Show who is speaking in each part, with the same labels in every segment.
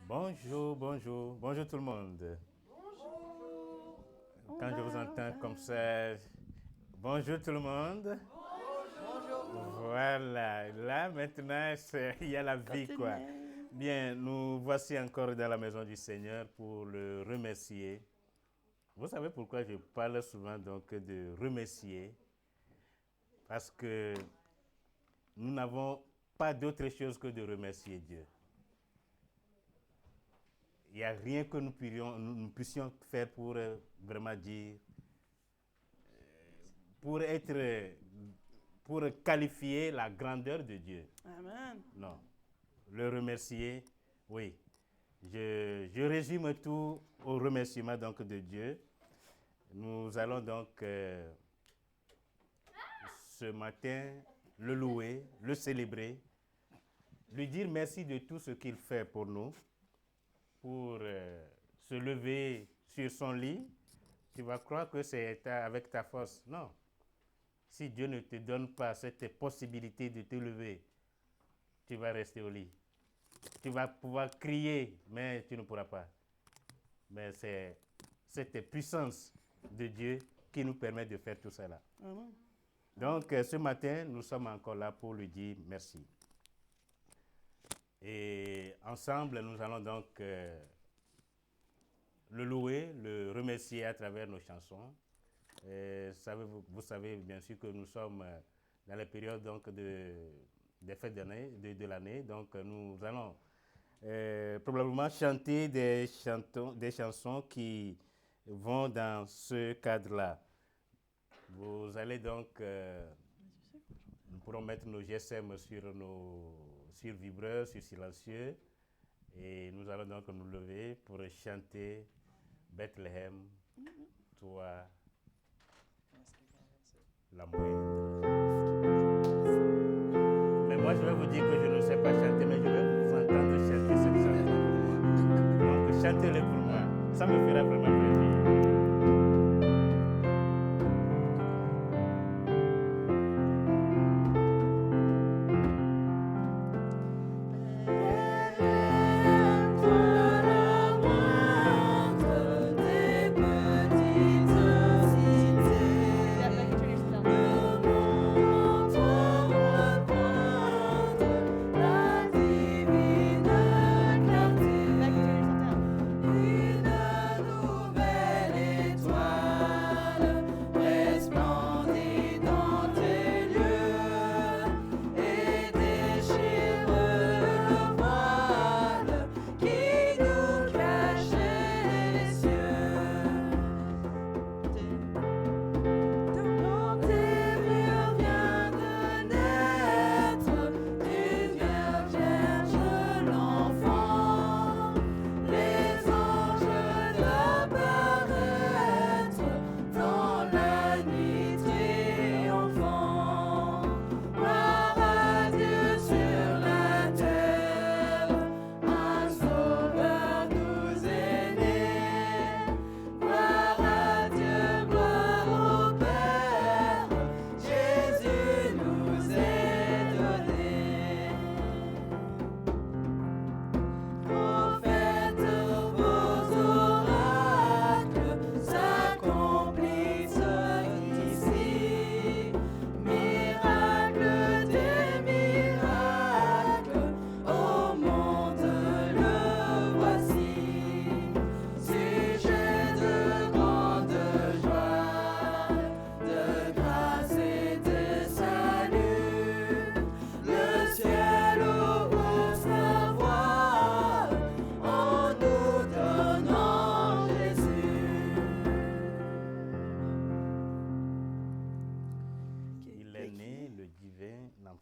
Speaker 1: Bonjour, bonjour, bonjour tout le monde. Bonjour. Quand je vous entends comme ça, bonjour tout le monde. Bonjour. Voilà, là maintenant, il y a la vie quoi. Bien, nous voici encore dans la maison du Seigneur pour le remercier. Vous savez pourquoi je parle souvent donc de remercier? Parce que nous n'avons pas d'autre chose que de remercier Dieu. Il n'y a rien que nous puissions faire pour vraiment dire, pour qualifier la grandeur de Dieu.
Speaker 2: Amen.
Speaker 1: Non. Le remercier, oui. Je résume tout au remerciement donc de Dieu. Nous allons donc ce matin le louer, le célébrer, lui dire merci de tout ce qu'il fait pour nous, pour se lever sur son lit. Tu vas croire que c'est avec ta force. Non. Si Dieu ne te donne pas cette possibilité de te lever, tu vas rester au lit. Tu vas pouvoir crier, mais tu ne pourras pas. Mais c'est cette puissance de Dieu qui nous permet de faire tout cela.
Speaker 2: Amen.
Speaker 1: Donc, ce matin, nous sommes encore là pour lui dire merci. Et ensemble, nous allons donc le louer, le remercier à travers nos chansons. Vous savez bien sûr que nous sommes dans la période donc des fêtes de l'année. Donc, nous allons probablement chanter des chansons qui vont dans ce cadre-là. Vous allez donc, nous pourrons mettre nos GSM sur vibreur, sur silencieux, et nous allons donc nous lever pour chanter Bethléem, toi, la moindre. Mais moi, je vais vous dire que je ne sais pas chanter, mais je vais vous entendre chanter cette chanson pour moi. Donc, chantez-le pour moi. Ça me fera vraiment plaisir.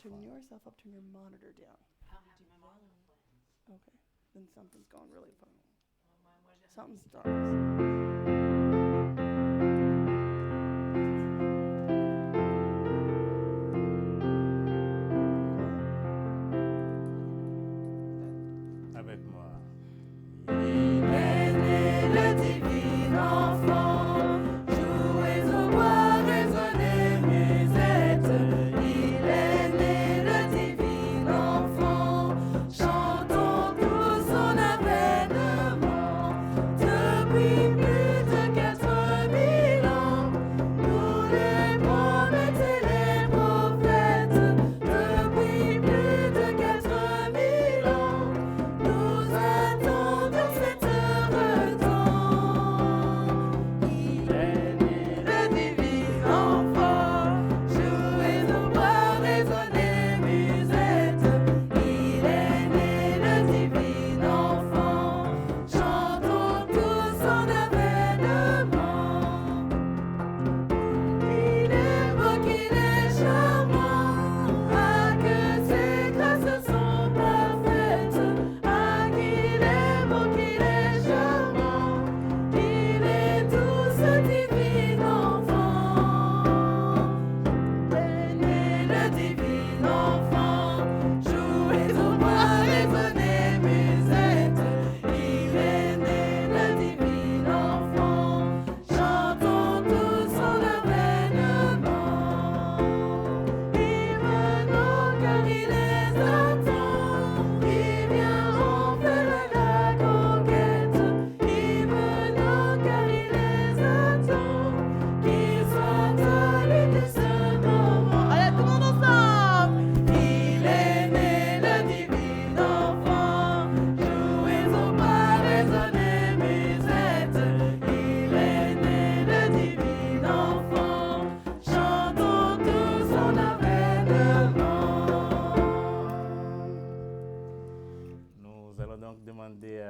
Speaker 2: Turn yourself up, turn your monitor down. Okay, then something's going really funny. Something's done.
Speaker 1: Avec moi.
Speaker 3: Il est né le divin enfant, jouez au bois, résonnez musettes. Il est né le divin enfant, chantons tous son appel.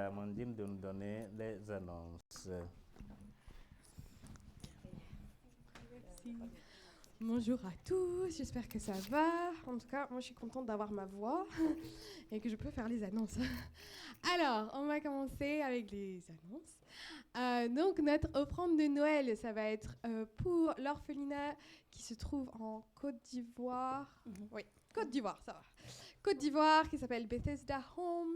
Speaker 1: à Amandine de nous donner les annonces.
Speaker 4: Merci. Bonjour à tous, j'espère que ça va. En tout cas, moi je suis contente d'avoir ma voix et que je peux faire les annonces. Alors, on va commencer avec les annonces. Donc, notre offrande de Noël, ça va être pour l'orphelinat qui se trouve en Côte d'Ivoire. Oui, Côte d'Ivoire, ça va. Côte d'Ivoire qui s'appelle Bethesda Home.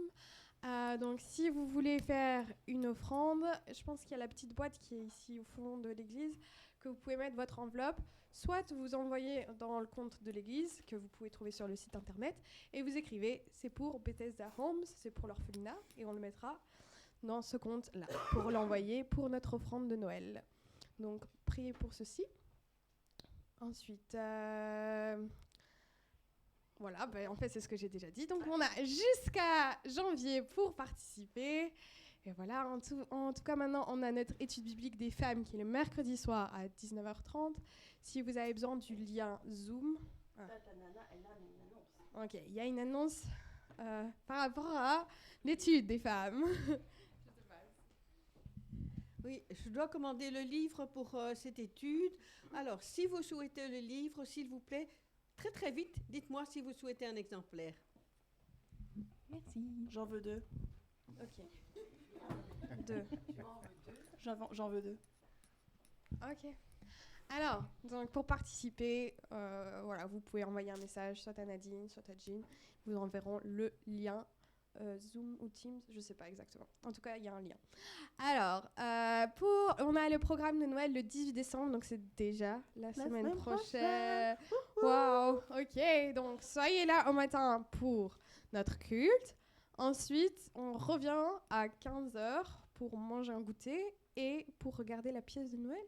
Speaker 4: Donc, si vous voulez faire une offrande, je pense qu'il y a la petite boîte qui est ici au fond de l'église, que vous pouvez mettre votre enveloppe, soit vous envoyez dans le compte de l'église, que vous pouvez trouver sur le site internet, et vous écrivez « c'est pour Bethesda Homes », c'est pour l'orphelinat, et on le mettra dans ce compte-là, pour l'envoyer pour notre offrande de Noël. Donc, priez pour ceci. Ensuite, voilà, en fait, c'est ce que j'ai déjà dit. Donc, on a jusqu'à janvier pour participer. Et voilà, en tout cas, maintenant, on a notre étude biblique des femmes qui est le mercredi soir à 19h30. Si vous avez besoin du lien Zoom... Ok, il y a une annonce par rapport à l'étude des femmes.
Speaker 5: Oui, je dois commander le livre pour cette étude. Alors, si vous souhaitez le livre, s'il vous plaît, très très vite, dites-moi si vous souhaitez un exemplaire.
Speaker 4: Merci.
Speaker 2: J'en veux 2.
Speaker 4: Ok. 2.
Speaker 2: J'en veux 2.
Speaker 4: Ok. Alors, donc pour participer, voilà, vous pouvez envoyer un message soit à Nadine, soit à Jean. Vous enverront le lien Zoom ou Teams, je ne sais pas exactement. En tout cas, il y a un lien. Alors, on a le programme de Noël le 18 décembre, donc c'est déjà la semaine prochaine. Waouh, ok. Donc, soyez là au matin pour notre culte. Ensuite, on revient à 15h pour manger un goûter et pour regarder la pièce de Noël.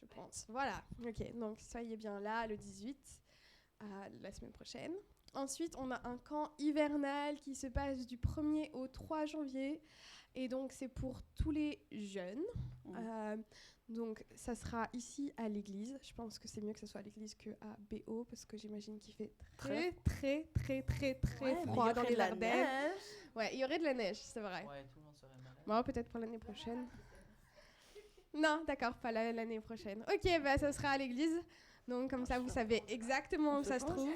Speaker 4: Je pense. Voilà. Ok. Donc, soyez bien là le 18, la semaine prochaine. Ensuite, on a un camp hivernal qui se passe du 1er au 3 janvier. Et donc, c'est pour tous les jeunes. Donc, ça sera ici à l'église. Je pense que c'est mieux que ce soit à l'église qu'à BO parce que j'imagine qu'il fait très froid dans les Ardennes. Ouais, il y aurait de la neige, c'est vrai.
Speaker 6: Ouais, tout le monde serait malade.
Speaker 4: Bon, peut-être pour l'année prochaine. Non, d'accord, pas l'année prochaine. Ok, bah ça sera à l'église. Donc comme ça, vous savez exactement où ça se trouve.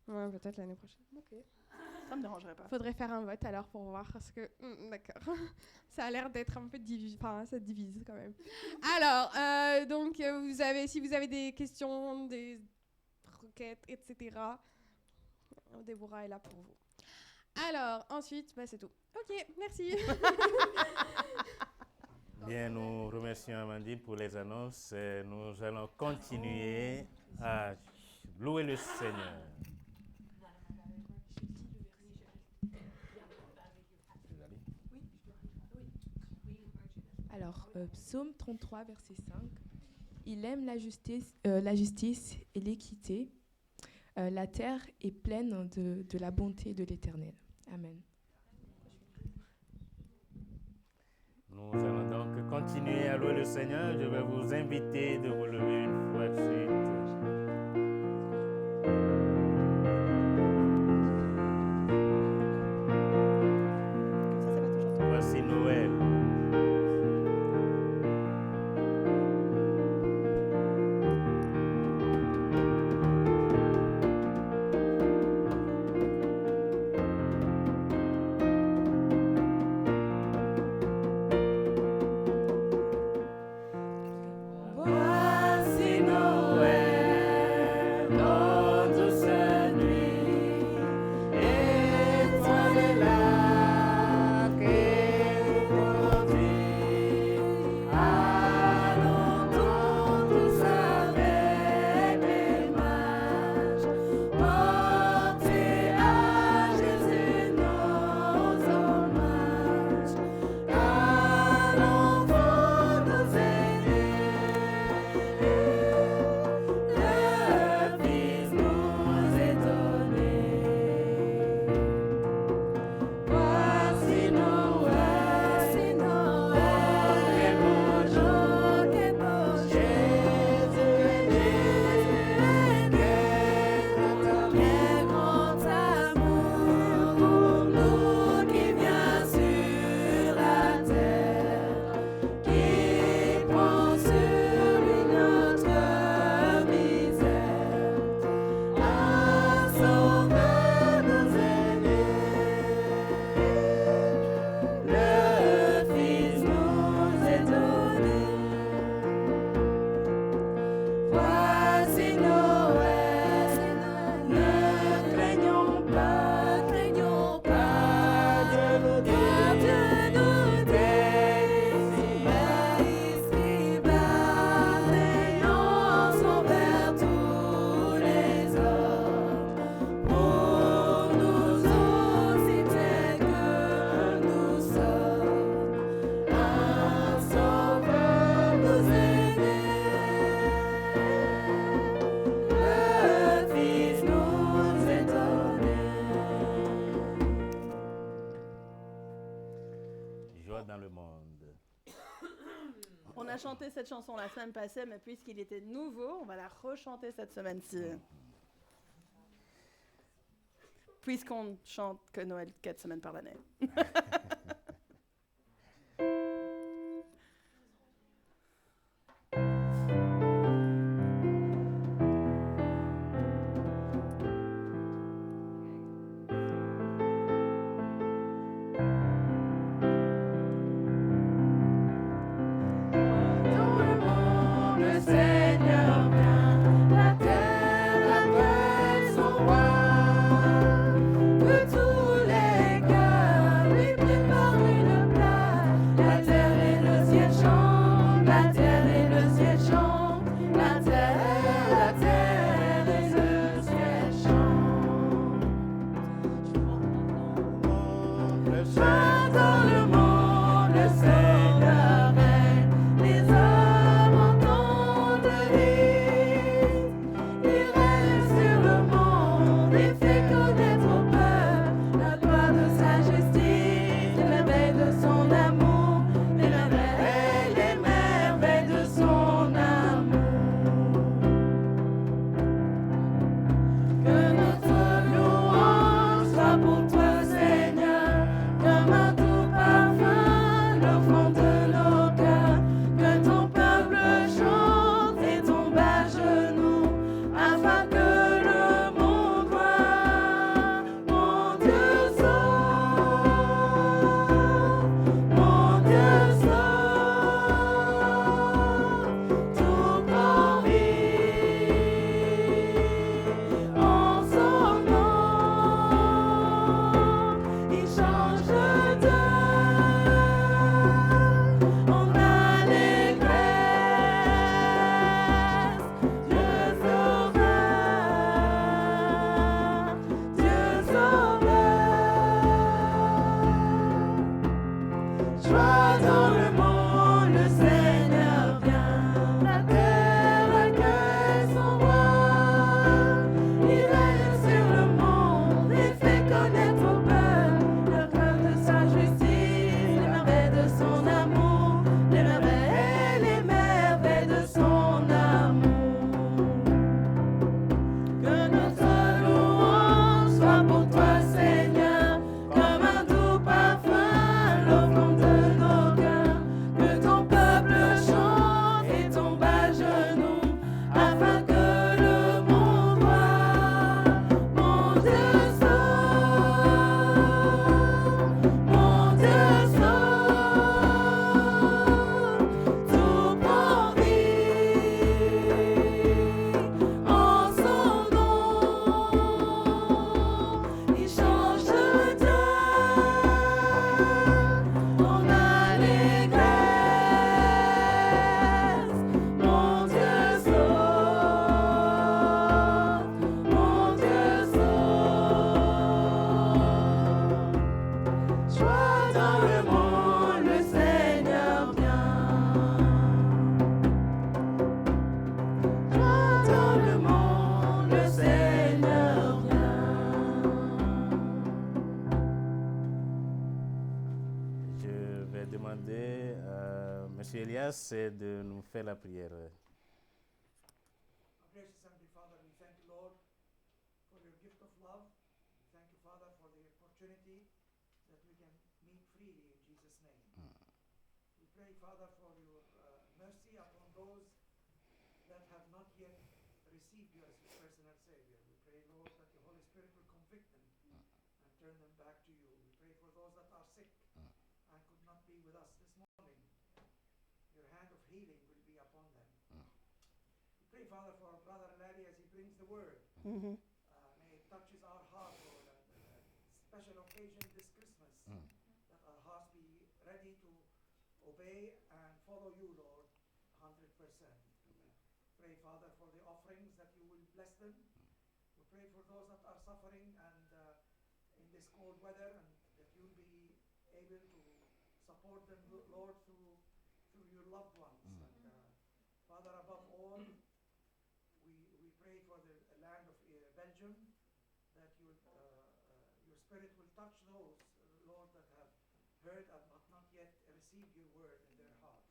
Speaker 4: Ouais, peut-être l'année prochaine. Ok.
Speaker 2: Ça me dérangerait pas.
Speaker 4: Faudrait faire un vote alors pour voir parce que d'accord. Ça a l'air d'être un peu divisé, enfin ça divise quand même. Alors donc si vous avez des questions, des requêtes, etc. Déborah est là pour vous. Alors ensuite, bah c'est tout. Ok, merci.
Speaker 1: Bien, nous remercions Amandine pour les annonces. Nous allons continuer à louer le Seigneur.
Speaker 7: Alors, Psaume 33, verset 5. Il aime la justice et l'équité. La terre est pleine de la bonté de l'Éternel. Amen.
Speaker 1: Nous allons donc continuer à louer le Seigneur. Je vais vous inviter de vous lever une fois de suite. Voici Noël.
Speaker 3: Voici Noël.
Speaker 2: chanté cette chanson la semaine passée, mais puisqu'il était nouveau, on va la rechanter cette semaine-ci. Puisqu'on chante que Noël 4 semaines par l'année.
Speaker 1: Monsieur Elias, c'est de nous faire la prière.
Speaker 6: Gracious Heavenly Father, we thank you, Lord, for your gift of love. We thank you, Father, for the opportunity that we can meet freely in Jesus' name. We pray, Father, for your mercy upon those that have not yet received you as your personal Savior. We pray, Lord, that the Holy Spirit will convict them and turn them back to you. We pray for those that are sick and could not be with us this morning. Your hand of healing will be upon them. We pray, Father, for our brother Larry as he brings the word.
Speaker 2: Mm-hmm.
Speaker 6: May it touches our heart, Lord, at a special occasion this Christmas, that our hearts be ready to obey and follow you, Lord, 100%. Pray, Father, for the offerings that you will bless them. We pray for those that are suffering and in this cold weather, and that you'll be able to support them, Lord, through your loved ones. And Father, above all, we pray for the land of Belgium, that your Spirit will touch those, Lord, that have heard but not yet received your word in their hearts.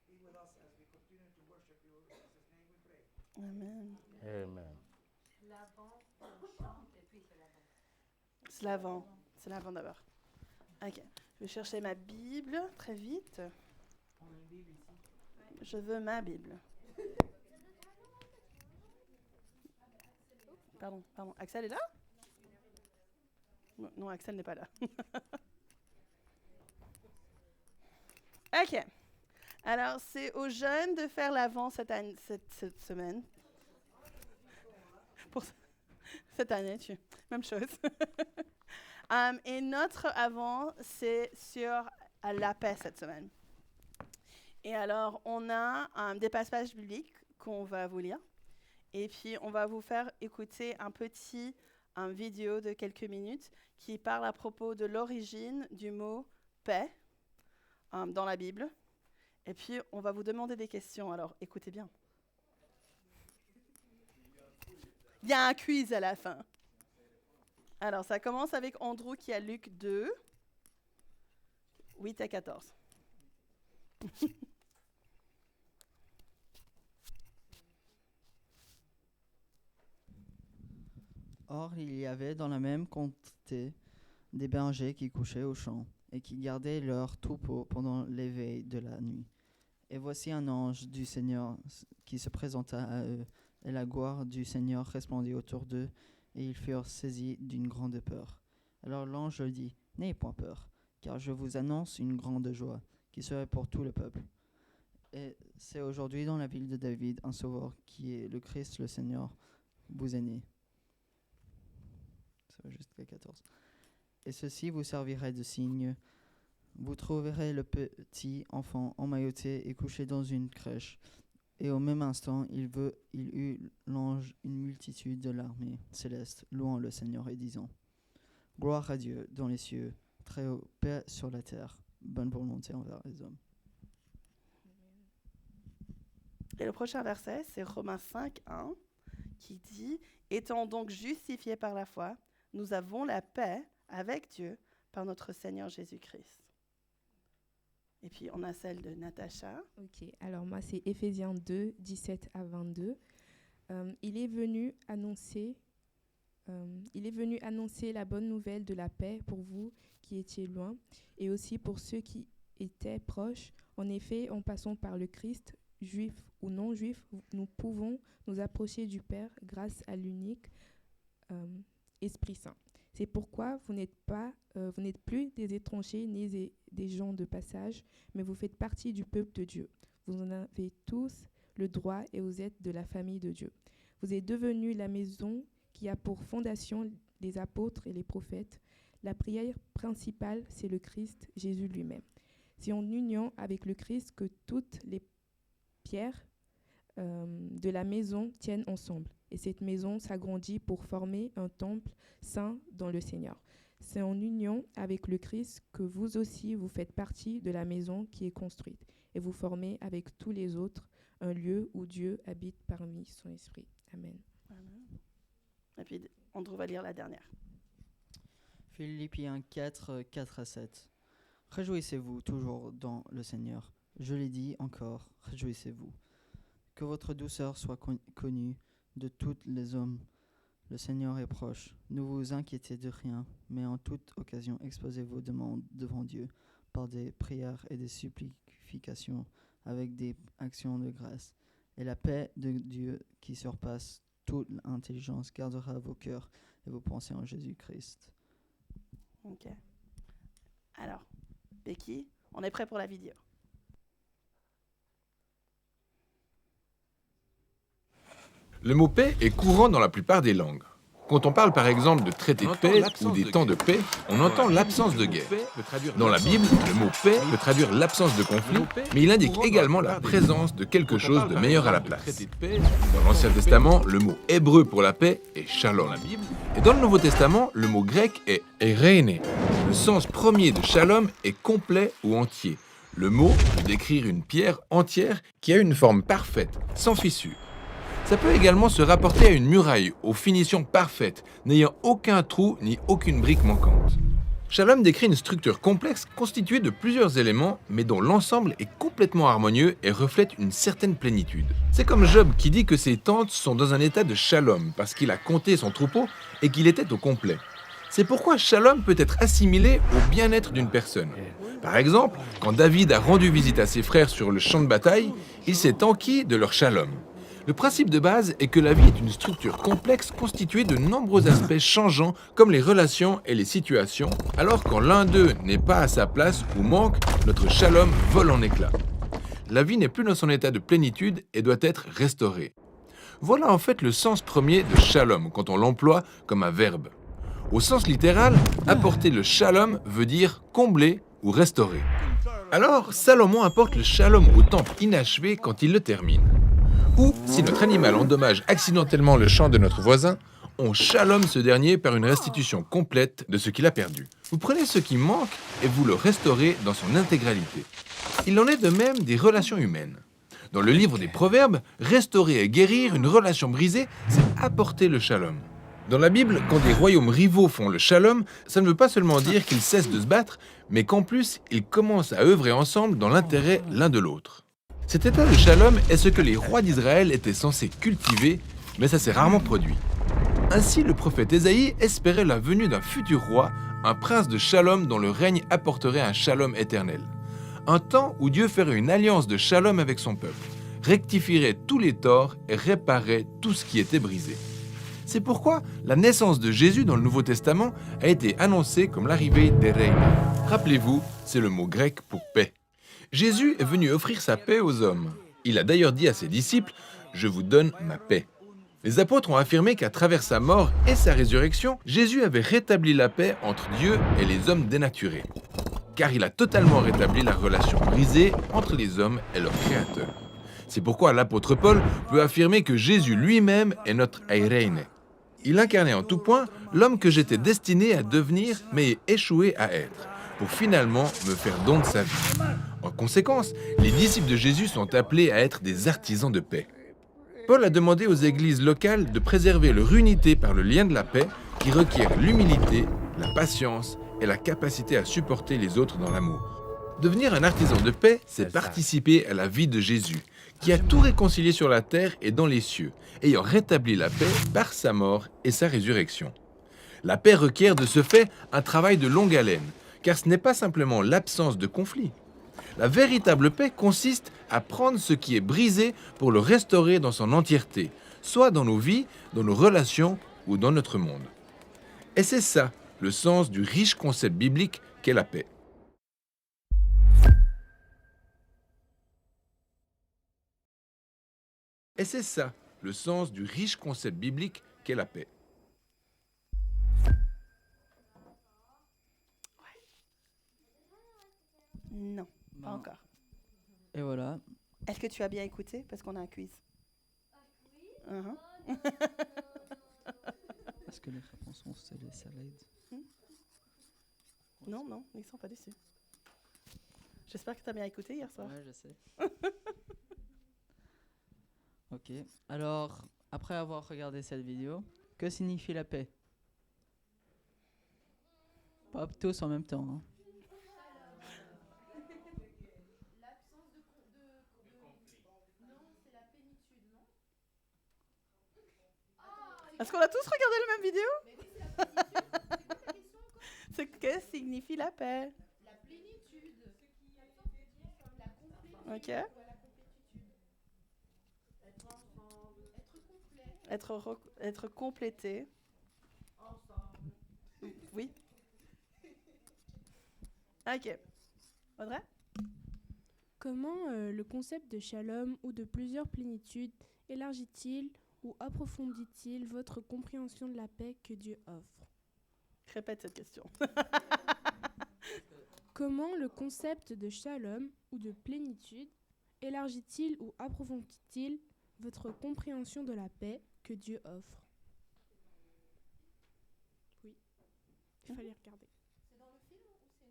Speaker 6: Be with us as we continue to worship you. In Jesus' name we pray.
Speaker 2: Amen.
Speaker 1: Amen.
Speaker 2: C'est l'avant. C'est l'avant d'abord. Ok. Je vais chercher ma Bible très vite. Je veux ma Bible. Pardon. Axel est là? Non, Axel n'est pas là. Ok. Alors, c'est aux jeunes de faire l'avant cette semaine. Pour cette année, même chose. Et notre avant, c'est sur la paix cette semaine. Et alors, on a des passages bibliques qu'on va vous lire. Et puis, on va vous faire écouter un petit vidéo de quelques minutes qui parle à propos de l'origine du mot paix dans la Bible. Et puis, on va vous demander des questions. Alors, écoutez bien. Il y a un quiz à la fin. Alors, ça commence avec Andrew qui a Luc 2, 8 à 14.
Speaker 8: Or, il y avait dans la même comté des bergers qui couchaient au champ et qui gardaient leurs troupeaux pendant l'éveil de la nuit. Et voici un ange du Seigneur qui se présenta à eux, et la gloire du Seigneur resplendit autour d'eux, et ils furent saisis d'une grande peur. Alors l'ange leur dit, « N'ayez point peur, car je vous annonce une grande joie, qui serait pour tout le peuple. Et c'est aujourd'hui dans la ville de David un sauveur qui est le Christ, le Seigneur, vous est né. » Ça va jusqu'à 14. Et ceci vous servirait de signe. Vous trouverez le petit enfant emmailloté et couché dans une crèche. Et au même instant, il eut l'ange une multitude de l'armée céleste, louant le Seigneur et disant, « Gloire à Dieu dans les cieux, très haut, paix sur la terre, bonne volonté envers les hommes. »
Speaker 2: Et le prochain verset, c'est Romains 5, 1, qui dit « Étant donc justifiés par la foi, nous avons la paix avec Dieu par notre Seigneur Jésus-Christ. » Et puis, on a celle de Natacha.
Speaker 7: Ok, alors moi, c'est Éphésiens 2, 17 à 22. Il est venu annoncer la bonne nouvelle de la paix pour vous qui étiez loin et aussi pour ceux qui étaient proches. En effet, en passant par le Christ, juif ou non juif, nous pouvons nous approcher du Père grâce à l'unique Esprit Saint. C'est pourquoi vous n'êtes plus des étrangers ni des gens de passage, mais vous faites partie du peuple de Dieu. Vous en avez tous le droit et vous êtes de la famille de Dieu. Vous êtes devenus la maison qui a pour fondation les apôtres et les prophètes. La prière principale, c'est le Christ, Jésus lui-même. C'est en union avec le Christ que toutes les pierres de la maison tiennent ensemble. Et cette maison s'agrandit pour former un temple saint dans le Seigneur. C'est en union avec le Christ que vous aussi, vous faites partie de la maison qui est construite. Et vous formez avec tous les autres un lieu où Dieu habite parmi son esprit. Amen.
Speaker 2: Amen. Et puis, Andrew va lire la dernière.
Speaker 8: Philippiens 4, 4 à 7. Réjouissez-vous toujours dans le Seigneur. Je l'ai dit encore, réjouissez-vous. Que votre douceur soit connue de tous les hommes. Le Seigneur est proche. Ne vous inquiétez de rien, mais en toute occasion exposez vos demandes devant Dieu par des prières et des supplications avec des actions de grâce. Et la paix de Dieu qui surpasse toute intelligence gardera vos cœurs et vos pensées en Jésus-Christ.
Speaker 2: Ok. Alors, Becky, on est prêt pour la vidéo.
Speaker 9: Le mot paix est courant dans la plupart des langues. Quand on parle par exemple de traité de paix ou des temps de paix, on entend l'absence de guerre. Dans la Bible, le mot paix peut traduire l'absence de conflit, mais il indique également la présence de quelque chose de meilleur à la place. Dans l'Ancien Testament, le mot hébreu pour la paix est shalom. Et dans le Nouveau Testament, le mot grec est eirene. Le sens premier de shalom est complet ou entier. Le mot peut décrire une pierre entière qui a une forme parfaite, sans fissure. Ça peut également se rapporter à une muraille aux finitions parfaites, n'ayant aucun trou ni aucune brique manquante. Shalom décrit une structure complexe constituée de plusieurs éléments, mais dont l'ensemble est complètement harmonieux et reflète une certaine plénitude. C'est comme Job qui dit que ses tentes sont dans un état de shalom parce qu'il a compté son troupeau et qu'il était au complet. C'est pourquoi shalom peut être assimilé au bien-être d'une personne. Par exemple, quand David a rendu visite à ses frères sur le champ de bataille, il s'est enquis de leur shalom. Le principe de base est que la vie est une structure complexe constituée de nombreux aspects changeants comme les relations et les situations, alors quand l'un d'eux n'est pas à sa place ou manque, notre shalom vole en éclats. La vie n'est plus dans son état de plénitude et doit être restaurée. Voilà en fait le sens premier de shalom quand on l'emploie comme un verbe. Au sens littéral, apporter le shalom veut dire combler ou restaurer. Alors, Salomon apporte le shalom au temple inachevé quand il le termine. Ou, si notre animal endommage accidentellement le champ de notre voisin, on shalom ce dernier par une restitution complète de ce qu'il a perdu. Vous prenez ce qui manque et vous le restaurez dans son intégralité. Il en est de même des relations humaines. Dans le livre des Proverbes, restaurer et guérir une relation brisée, c'est apporter le shalom. Dans la Bible, quand des royaumes rivaux font le shalom, ça ne veut pas seulement dire qu'ils cessent de se battre, mais qu'en plus, ils commencent à œuvrer ensemble dans l'intérêt l'un de l'autre. Cet état de shalom est ce que les rois d'Israël étaient censés cultiver, mais ça s'est rarement produit. Ainsi, le prophète Ésaïe espérait la venue d'un futur roi, un prince de shalom dont le règne apporterait un shalom éternel. Un temps où Dieu ferait une alliance de shalom avec son peuple, rectifierait tous les torts et réparerait tout ce qui était brisé. C'est pourquoi la naissance de Jésus dans le Nouveau Testament a été annoncée comme l'arrivée d'Ereine. Rappelez-vous, c'est le mot grec pour paix. Jésus est venu offrir sa paix aux hommes. Il a d'ailleurs dit à ses disciples « Je vous donne ma paix ». Les apôtres ont affirmé qu'à travers sa mort et sa résurrection, Jésus avait rétabli la paix entre Dieu et les hommes dénaturés. Car il a totalement rétabli la relation brisée entre les hommes et leur Créateur. C'est pourquoi l'apôtre Paul peut affirmer que Jésus lui-même est notre Eireine. Il incarnait en tout point l'homme que j'étais destiné à devenir mais ai échoué à être, pour finalement me faire don de sa vie. En conséquence, les disciples de Jésus sont appelés à être des artisans de paix. Paul a demandé aux églises locales de préserver leur unité par le lien de la paix qui requiert l'humilité, la patience et la capacité à supporter les autres dans l'amour. Devenir un artisan de paix, c'est participer à la vie de Jésus, qui a tout réconcilié sur la terre et dans les cieux, ayant rétabli la paix par sa mort et sa résurrection. La paix requiert de ce fait un travail de longue haleine, car ce n'est pas simplement l'absence de conflit. La véritable paix consiste à prendre ce qui est brisé pour le restaurer dans son entièreté, soit dans nos vies, dans nos relations ou dans notre monde. Et c'est ça, le sens du riche concept biblique qu'est la paix. Et c'est ça, le sens du riche concept biblique qu'est la paix.
Speaker 2: Non, pas encore.
Speaker 8: Et voilà.
Speaker 2: Est-ce que tu as bien écouté? Parce qu'on a un quiz. Uh-huh.
Speaker 8: Est-ce que les réponses sont sur les slides?
Speaker 2: Non, non, ils sont pas dessus. J'espère que tu as bien écouté hier soir.
Speaker 8: Ouais, je sais. Ok. Alors, après avoir regardé cette vidéo, que signifie la paix? Pas tous en même temps. Hein.
Speaker 2: Est-ce qu'on a tous regardé la même vidéo? C'est que signifie la paix?
Speaker 4: La plénitude.
Speaker 2: Ok.
Speaker 4: Être ensemble. Être complet.
Speaker 2: Être complété. Oui. Ok. Audrey?
Speaker 10: Comment le concept de shalom ou de plusieurs plénitudes élargit-il ou approfondit-il votre compréhension de la paix que Dieu offre?
Speaker 2: Répète cette question.
Speaker 10: Comment le concept de shalom ou de plénitude élargit-il ou approfondit-il votre compréhension de la paix que Dieu offre? Oui, il fallait regarder.
Speaker 4: C'est dans le film ou c'est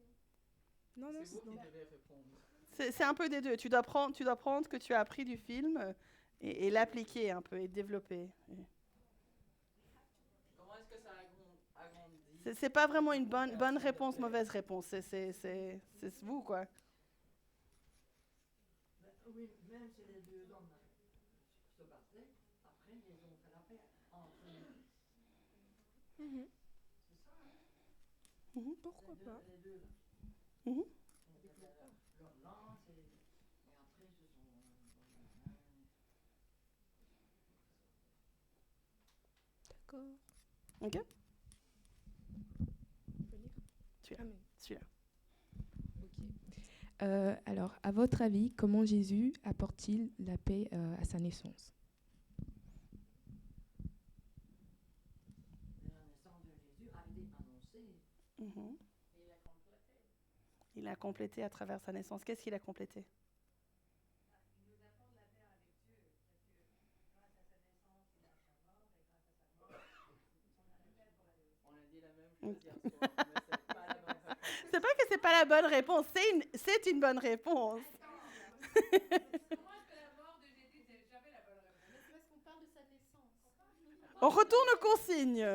Speaker 4: nous?
Speaker 10: Non, c'est dans...
Speaker 2: C'est un peu des deux. Tu dois prendre ce que tu as appris du film et l'appliquer un peu et développer.
Speaker 8: Comment est-ce que ça agrandit
Speaker 2: C'est pas vraiment une bonne réponse, mauvaise réponse. C'est vous, quoi.
Speaker 3: Oui, même si les deux hommes se battaient, après ils ont fait la paix entre eux.
Speaker 10: Mhm.
Speaker 3: C'est ça, hein?
Speaker 10: Pourquoi pas?
Speaker 3: Les deux là.
Speaker 2: Mhm.
Speaker 3: Leur lance et après ils se sont.
Speaker 10: D'accord.
Speaker 2: OK?
Speaker 7: On peut lire?
Speaker 2: Celui-là.
Speaker 7: Ah, mais-
Speaker 2: Celui-là.
Speaker 7: Ok. Alors, à votre avis, comment Jésus apporte-t-il la paix à sa naissance?
Speaker 3: La naissance de Jésus a été annoncée
Speaker 2: Mhm.
Speaker 3: et il a complété.
Speaker 2: Il a complété à travers sa naissance. Qu'est-ce qu'il a complété?
Speaker 8: On a dit la même chose hier soir, mais c'est pas la bonne réponse.
Speaker 2: C'est pas que c'est pas la bonne réponse, c'est une bonne réponse. On retourne aux consignes.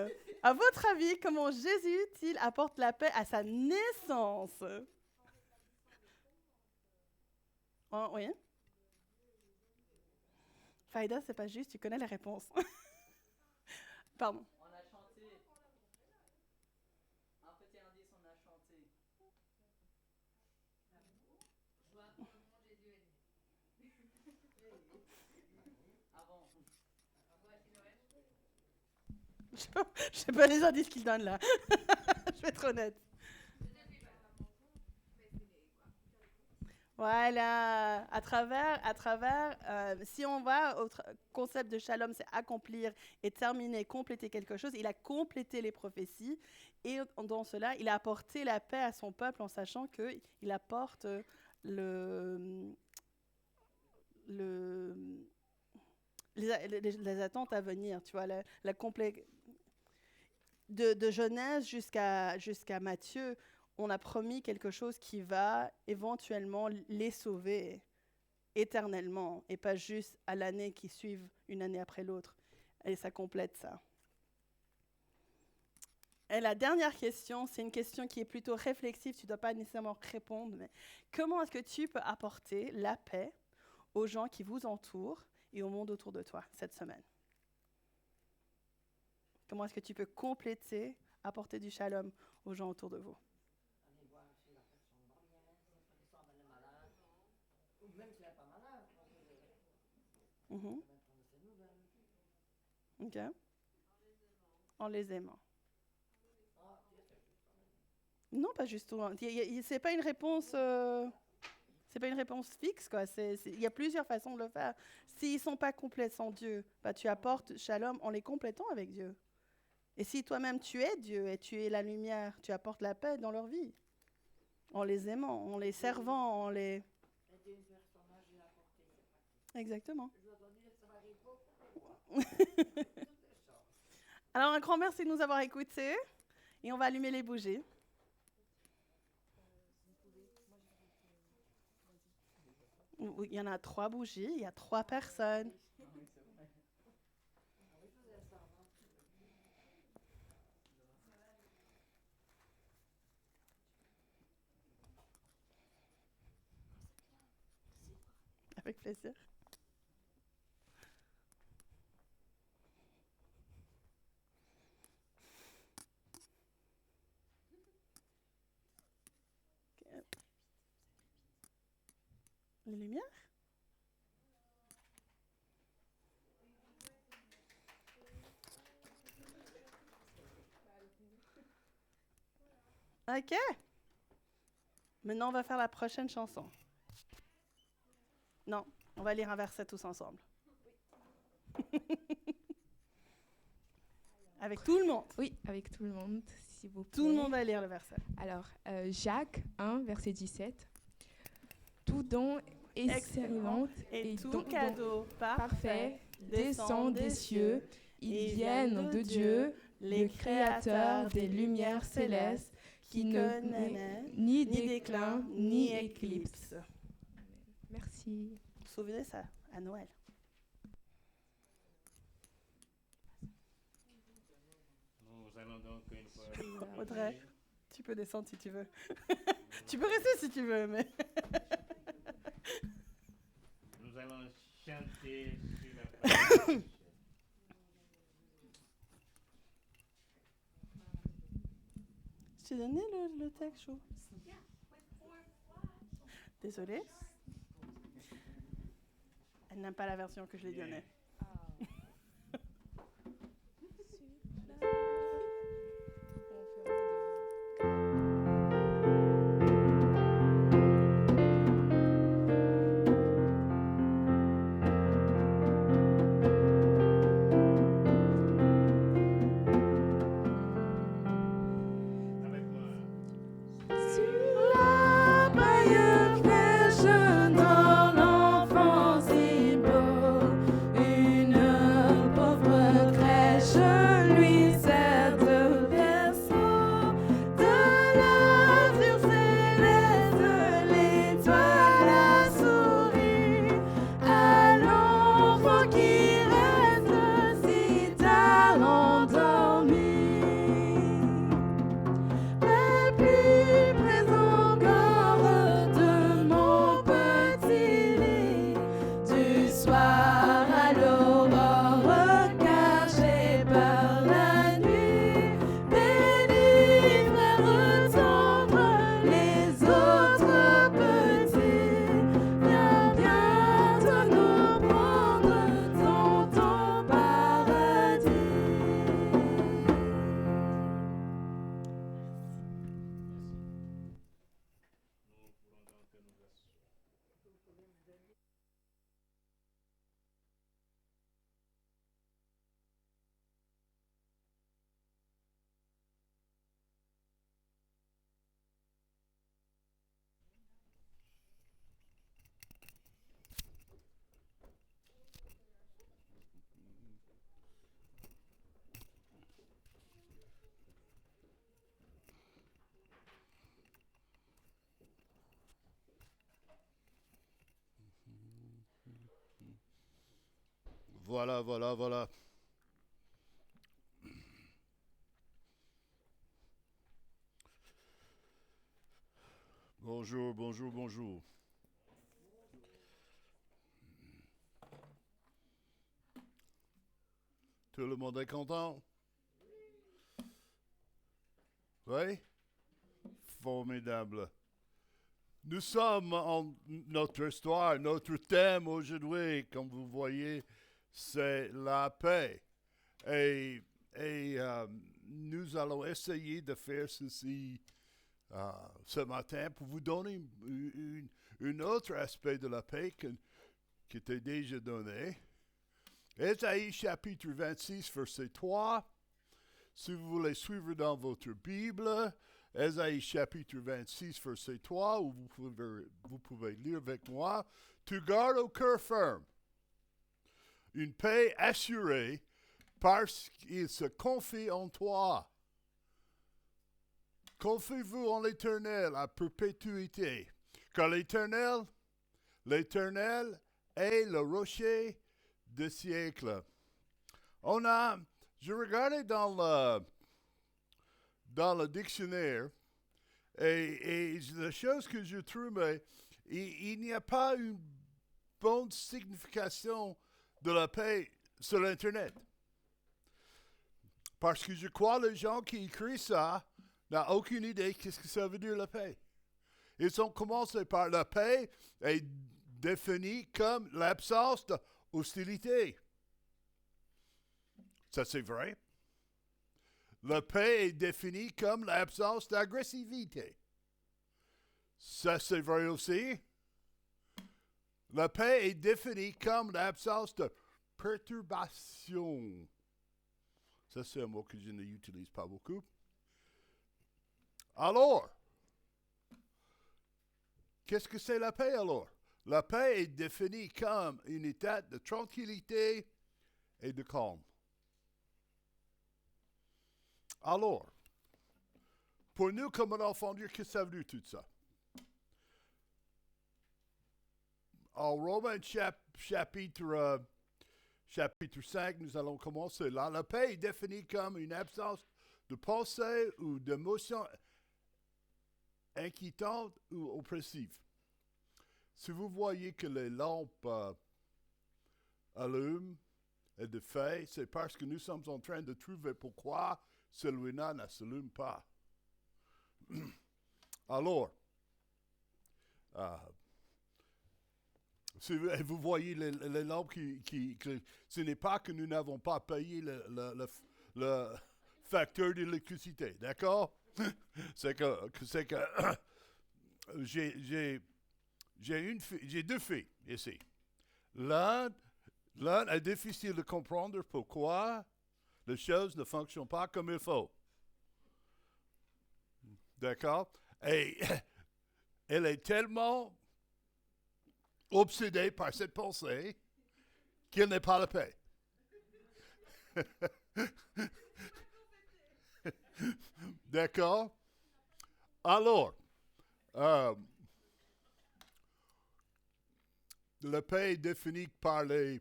Speaker 2: À votre avis, comment Jésus-il apporte la paix à sa naissance? Oh, oui. Faïda, c'est pas juste, tu connais la réponse. Pardon.
Speaker 8: On a chanté. Un petit indice, on a chanté. Avant.
Speaker 2: Je sais pas les indices qu'il donne là. Je vais être honnête. Voilà, à travers, si on va au concept de shalom, c'est accomplir et terminer, compléter quelque chose. Il a complété les prophéties et dans cela, il a apporté la paix à son peuple en sachant qu'il apporte les attentes à venir. Tu vois, de Genèse jusqu'à Matthieu, on a promis quelque chose qui va éventuellement les sauver éternellement et pas juste à l'année qui suit, une année après l'autre. Et ça complète ça. Et la dernière question, c'est une question qui est plutôt réflexive, tu ne dois pas nécessairement répondre, mais comment est-ce que tu peux apporter la paix aux gens qui vous entourent et au monde autour de toi cette semaine? Comment est-ce que tu peux compléter, apporter du shalom aux gens autour de vous?
Speaker 3: Allez voir si la personne va bien, si la personne elle est malade, ou même si elle n'est pas malade, parce que
Speaker 2: Mhm.
Speaker 3: on va prendre ses nouvelles.
Speaker 2: OK. En les aimant.
Speaker 3: Ah, tu sais juste ça.
Speaker 2: Non, pas juste tout. C'est pas une réponse. C'est pas une réponse fixe, quoi. Il y a plusieurs façons de le faire. S'ils sont pas complets sans Dieu, bah, tu apportes shalom en les complétant avec Dieu. Et si toi-même tu es Dieu et tu es la lumière, tu apportes la paix dans leur vie. En les aimant, en les servant, en les...
Speaker 3: Aider une personne âgée à porter, c'est pratique.
Speaker 2: Exactement.
Speaker 3: Je dois dire, ça m'arrive beaucoup.
Speaker 2: Alors, un grand merci de nous avoir écoutés. Et on va allumer les bougies. Il y en a 3 bougies, il y a 3 personnes. Avec plaisir. Ok. Les lumières? Ok. Maintenant, on va faire la prochaine chanson. Non, on va lire un verset tous ensemble. Avec tout le monde.
Speaker 7: Oui, avec tout le monde, s'il vous plaît.
Speaker 2: Tout le monde va lire le verset.
Speaker 7: Alors, Jacques 1, verset 17. Tout don excellent
Speaker 2: Et tout
Speaker 7: don
Speaker 2: cadeau
Speaker 7: parfait descend des cieux. Ils viennent de Dieu, le Créateur des lumières célestes, qui ne connaît ni déclin ni éclipse. Merci.
Speaker 2: Souvenez ça à Noël.
Speaker 1: Nous allons allons donc une fois.
Speaker 2: Audrey, tu peux descendre si tu veux. Tu peux rester si tu veux, mais.
Speaker 1: Nous allons chanter sur la parole.
Speaker 2: Je t'ai donné le texte, Chou. Désolée. Elle n'aime pas la version que je lui ai donnée.
Speaker 1: Avec moi.
Speaker 7: La paille fraîche dans l'enfance si beau, une pauvre crèche lui sert de berceau. De l'azur céleste, l'étoile a souri à l'enfant qui reste si tard endormi. Mais plus près encore de mon petit lit, du soir à l'aurore, car j'ai peur la nuit. Bénis, frères tendres, les autres petits, viens bientôt nous prendre dans ton paradis.
Speaker 1: Nous pourrons donc nous asseoir.
Speaker 11: Voilà, voilà, voilà. Bonjour, bonjour, bonjour. Tout le monde est content? Oui? Formidable. Nous sommes en notre histoire, notre thème aujourd'hui, comme vous voyez, c'est la paix. Et nous allons essayer de faire ceci ce matin pour vous donner un autre aspect de la paix qui était déjà donné. Ésaïe chapitre 26, verset 3. Si vous voulez suivre dans votre Bible, Ésaïe chapitre 26, verset 3, où vous pouvez lire avec moi. Tu gardes au cœur ferme une paix assurée parce qu'il se confie en toi. Confiez-vous en l'Éternel à perpétuité, car l'Éternel est le rocher des siècles. Je regardais dans le dictionnaire, et la chose que je trouve, il n'y a pas une bonne signification de la paix sur Internet. Parce que je crois que les gens qui écrivent ça n'ont aucune idée qu'est-ce que ça veut dire la paix. Ils ont commencé par la paix est définie comme l'absence d'hostilité. Ça c'est vrai. La paix est définie comme l'absence d'agressivité. Ça c'est vrai aussi. La paix est définie comme l'absence de perturbation. Ça, c'est un mot que je n'utilise pas beaucoup. Alors, qu'est-ce que c'est la paix alors? La paix est définie comme un état de tranquillité et de calme. Alors, pour nous comme un enfant de Dieu, qu'est-ce que ça veut dire tout ça? En Romains chapitre 5, nous allons commencer là. La paix est définie comme une absence de pensées ou d'émotions inquiétantes ou oppressives. Si vous voyez que les lampes allument et de fait, c'est parce que nous sommes en train de trouver pourquoi celui-là ne s'allume pas. Alors, si vous voyez les lampes ce n'est pas que nous n'avons pas payé le facteur d'électricité, d'accord? c'est que j'ai deux filles ici. L'un est difficile de comprendre pourquoi les choses ne fonctionnent pas comme il faut. D'accord? Et elle est tellement obsédée par cette pensée qu'elle n'est pas la paix. D'accord? Alors, la paix est définie par une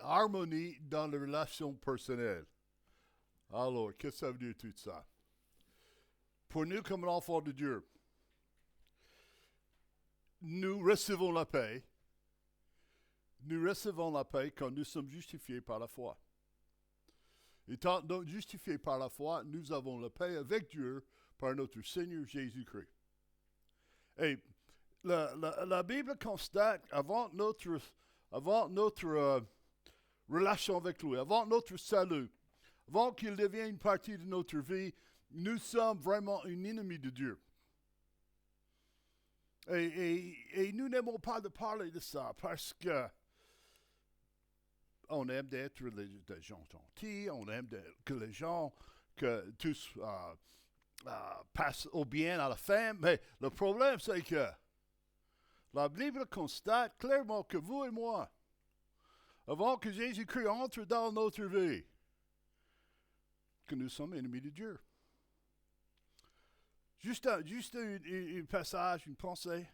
Speaker 11: harmonie dans les relations personnelles. Alors, qu'est-ce que ça veut dire tout ça? Pour nous, comme enfants de Dieu, nous recevons la paix. Nous recevons la paix quand nous sommes justifiés par la foi. Étant donc justifiés par la foi, nous avons la paix avec Dieu par notre Seigneur Jésus-Christ. Et la Bible constate, avant notre relation avec lui, avant notre salut, avant qu'il devienne une partie de notre vie, nous sommes vraiment un ennemi de Dieu. Et nous n'aimons pas de parler de ça parce que on aime d'être des gens gentils, on aime que les gens, que tous passent au bien à la fin. Mais le problème, c'est que la Bible constate clairement que vous et moi, avant que Jésus-Christ entre dans notre vie, que nous sommes ennemis de Dieu. Juste un passage, une pensée.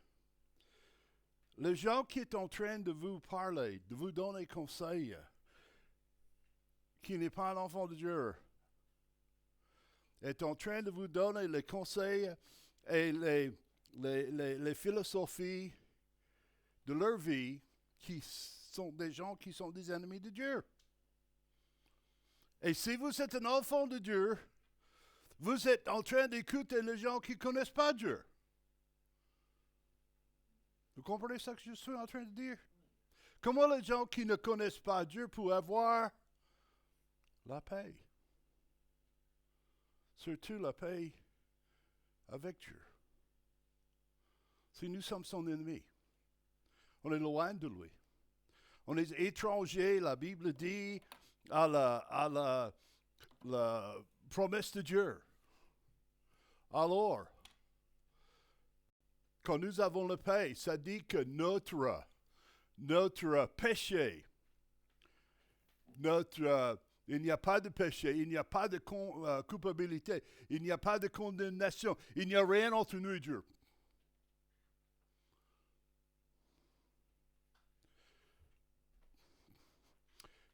Speaker 11: Les gens qui sont en train de vous parler, de vous donner conseils, qui n'est pas un enfant de Dieu, est en train de vous donner les conseils et les philosophies de leur vie, qui sont des gens qui sont des ennemis de Dieu. Et si vous êtes un enfant de Dieu, vous êtes en train d'écouter les gens qui ne connaissent pas Dieu. Vous comprenez ce que je suis en train de dire? Comment les gens qui ne connaissent pas Dieu peuvent avoir la paix? Surtout la paix avec Dieu. Si nous sommes son ennemi, on est loin de lui. On est étrangers, la Bible dit, à la promesse de Dieu. Alors, quand nous avons la paix, ça dit que notre péché, il n'y a pas de péché, il n'y a pas de culpabilité, il n'y a pas de condamnation, il n'y a rien entre nous et Dieu.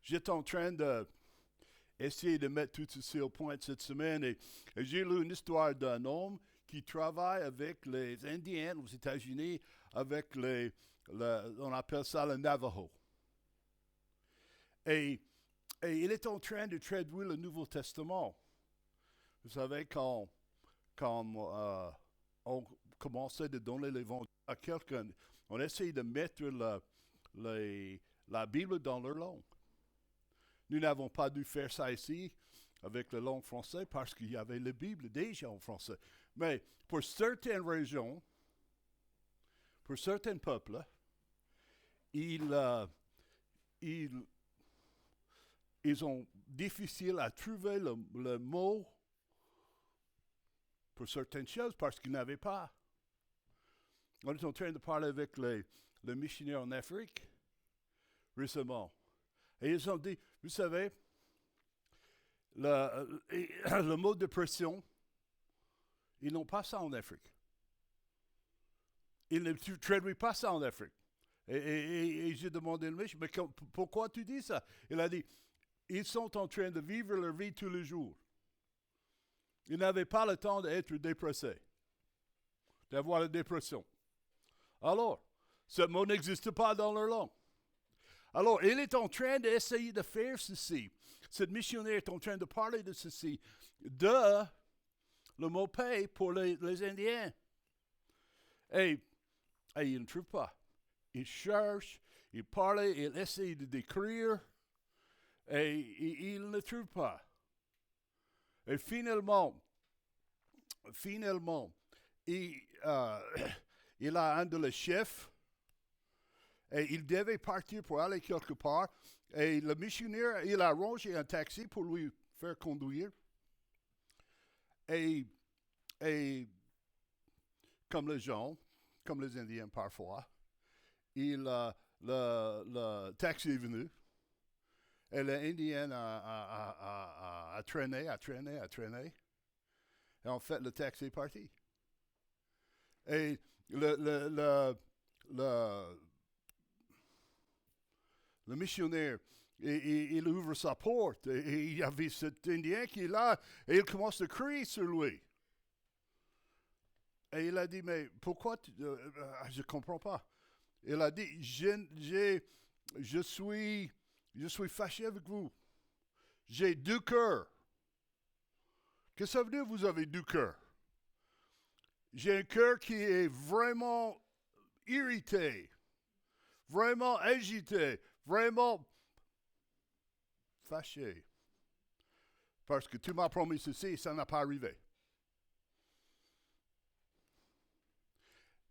Speaker 11: J'étais en train d'essayer de mettre tout ceci au point cette semaine et j'ai lu une histoire d'un homme qui travaille avec les Indiens aux États-Unis, avec on appelle ça le Navajo. Et il est en train de traduire le Nouveau Testament. Vous savez, quand on commençait de donner l'évangile à quelqu'un, on essayait de mettre la Bible dans leur langue. Nous n'avons pas dû faire ça ici avec la langue française parce qu'il y avait la Bible déjà en français. Mais pour certaines régions, pour certains peuples, ils ont difficile à trouver le mot pour certaines choses parce qu'ils n'avaient pas. On est en train de parler avec les missionnaires en Afrique récemment. Et ils ont dit, vous savez, le mot dépression, ils n'ont pas ça en Afrique. Ils ne traduisent pas ça en Afrique. Et j'ai demandé à lui, mais pourquoi tu dis ça? Il a dit, ils sont en train de vivre leur vie tous les jours. il n'avait pas le temps d'être dépressé, d'avoir la dépression. Alors, ce mot n'existe pas dans leur langue. Alors, il est en train d'essayer de faire ceci. Cette missionnaire est en train de parler de ceci, de le mot paix pour les Indiens. Et il ne trouve pas. Il cherche, il parle, il essaye de décrire, et il ne trouve pas. Et finalement, il a un de les chefs, et il devait partir pour aller quelque part, et le missionnaire, il a rangé un taxi pour lui faire conduire. Et comme les gens, comme les Indiens parfois, le taxi est venu, et l'Indien a traîné. Et en fait, le taxi est parti. Et le missionnaire, il ouvre sa porte, et il y avait cet Indien qui est là, et il commence à crier sur lui. Et il a dit, mais pourquoi je ne comprends pas. Il a dit, je suis fâché avec vous. J'ai deux cœurs. Qu'est-ce que ça veut dire, vous avez deux cœurs? J'ai un cœur qui est vraiment irrité, vraiment agité, vraiment fâché. Parce que tu m'as promis ceci et ça n'a pas arrivé.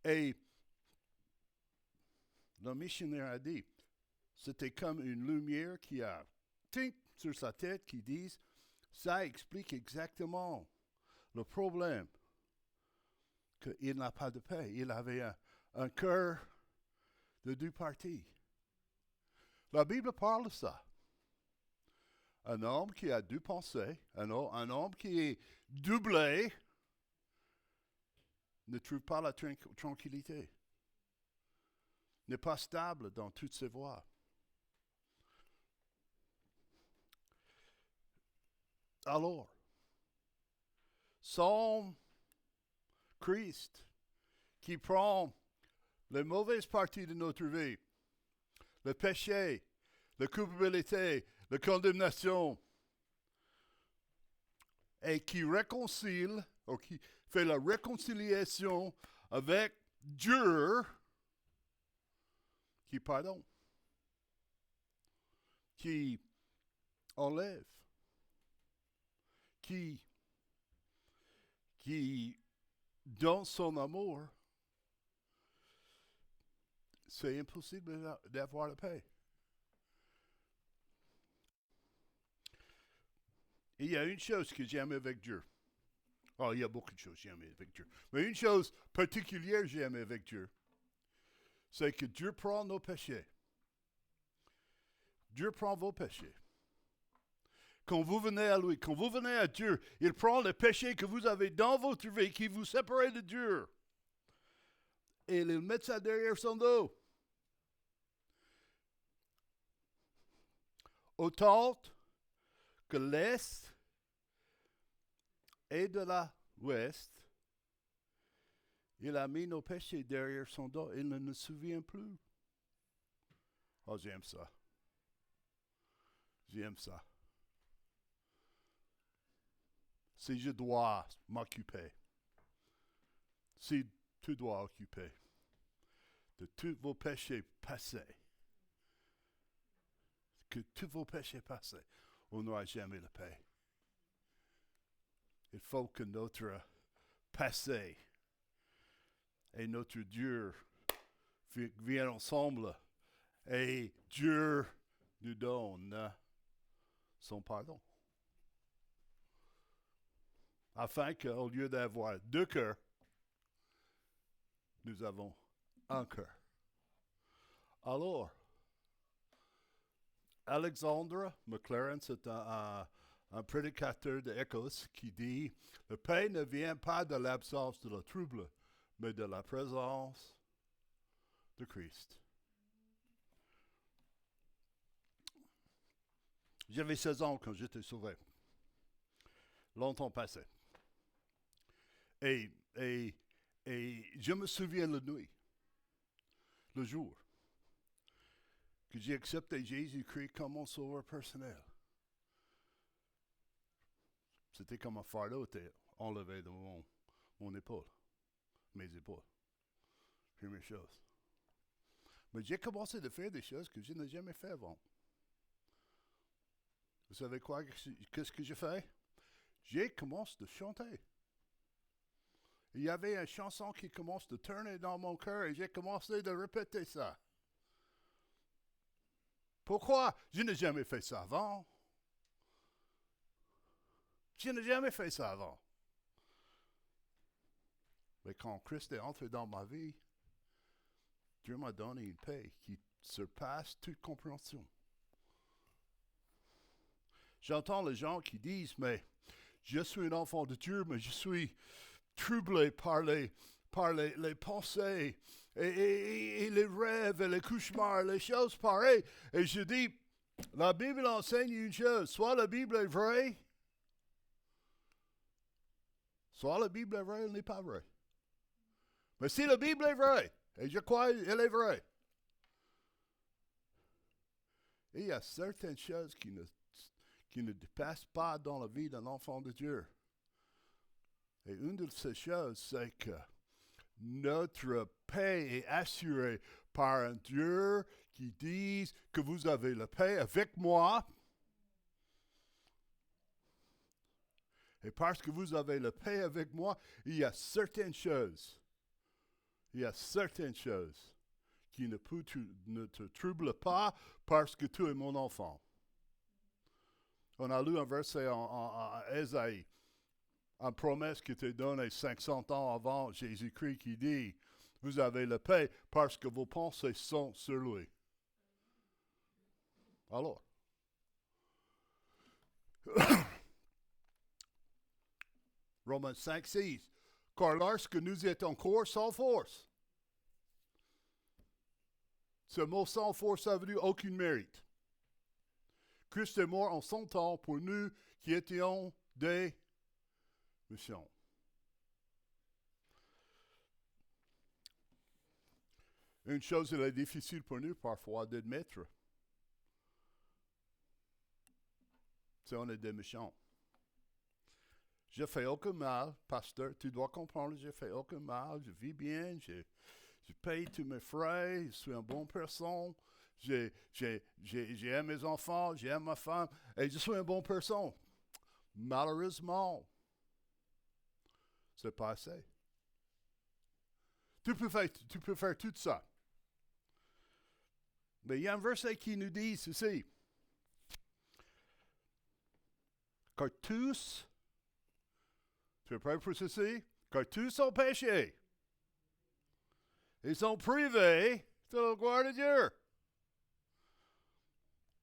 Speaker 11: Et le missionnaire a dit, c'était comme une lumière qui a tink sur sa tête qui dit, ça explique exactement le problème, qu'il n'a pas de paix. Il avait un cœur de deux parties. La Bible parle de ça. Un homme qui a deux pensées, un homme qui est doublé, ne trouve pas la tranquillité, n'est pas stable dans toutes ses voies. Alors, sans Christ, qui prend les mauvaises parties de notre vie, le péché, la culpabilité, la condamnation, et qui réconcilie, ou qui fait la réconciliation avec Dieu, qui pardonne, qui enlève, qui donne son amour, c'est impossible d'avoir la paix. Il y a une chose que j'aime avec Dieu. Oh, il y a beaucoup de choses que j'aime avec Dieu. Mais une chose particulière que j'aime avec Dieu, c'est que Dieu prend nos péchés. Dieu prend vos péchés. Quand vous venez à lui, quand vous venez à Dieu, il prend les péchés que vous avez dans votre vie, qui vous séparent de Dieu. Et il met ça derrière son dos. Autant que l'Est et de l'Ouest, il a mis nos péchés derrière son dos. Il ne se souvient plus. Oh, j'aime ça. J'aime ça. Si je dois m'occuper, si tu dois occuper de tous vos péchés passés, que tous vos péchés passés, on n'aura jamais la paix. Il faut que notre passé et notre Dieu viennent ensemble et Dieu nous donne son pardon. Afin qu'au lieu d'avoir deux cœurs, nous avons un cœur. Alors, Alexander McLaren, c'est un prédicateur d'Écosse qui dit « La paix ne vient pas de l'absence de la trouble, mais de la présence de Christ. » J'avais 16 ans quand j'étais sauvé. Longtemps passé. Et je me souviens la nuit, le jour, que j'ai accepté Jésus-Christ comme mon sauveur personnel. C'était comme un fardeau était enlevé de mon épaule, mes épaules. Première chose. Mais j'ai commencé à faire des choses que je n'ai jamais fait avant. Vous savez quoi? Qu'est-ce que j'ai fait? J'ai commencé à chanter. Il y avait une chanson qui commence à tourner dans mon cœur et j'ai commencé à répéter ça. Pourquoi? Je n'ai jamais fait ça avant. Je n'ai jamais fait ça avant. Mais quand Christ est entré dans ma vie, Dieu m'a donné une paix qui surpasse toute compréhension. J'entends les gens qui disent, mais je suis un enfant de Dieu, mais je suis troublé par les pensées et les rêves et les cauchemars, les choses pareilles. Et je dis, la Bible enseigne une chose, soit la Bible est vraie, soit la Bible est vraie, elle n'est pas vraie. Mais si la Bible est vraie, et je crois qu'elle est vraie, et il y a certaines choses qui ne dépassent pas dans la vie d'un enfant de Dieu. Et une de ces choses, c'est que notre paix est assurée par un Dieu qui dit que vous avez la paix avec moi. Et parce que vous avez la paix avec moi, il y a certaines choses qui ne te troublent pas parce que tu es mon enfant. On a lu un verset en Ésaïe, une promesse qui était donnée 500 ans avant Jésus-Christ qui dit, vous avez la paix parce que vos pensées sont sur lui. Alors, Romains 5, 6, car lorsque nous étions encore sans force, ce mot sans force, ça veut dire aucun mérite. Christ est mort en son temps pour nous qui étions des méchants. Une chose, elle est difficile pour nous parfois d'admettre. C'est on est des méchants. Je fais aucun mal, pasteur, tu dois comprendre, je fais aucun mal, je vis bien, je paye tous mes frais, je suis une bonne personne, j'aime mes enfants, j'aime ma femme, et je suis une bonne personne. Malheureusement, c'est pas assez. Tu peux faire tout ça. Mais il y a un verset qui nous dit ceci. Car tous, tu es prêt pour ceci? Car tous ont péché. Ils sont privés de la gloire de Dieu.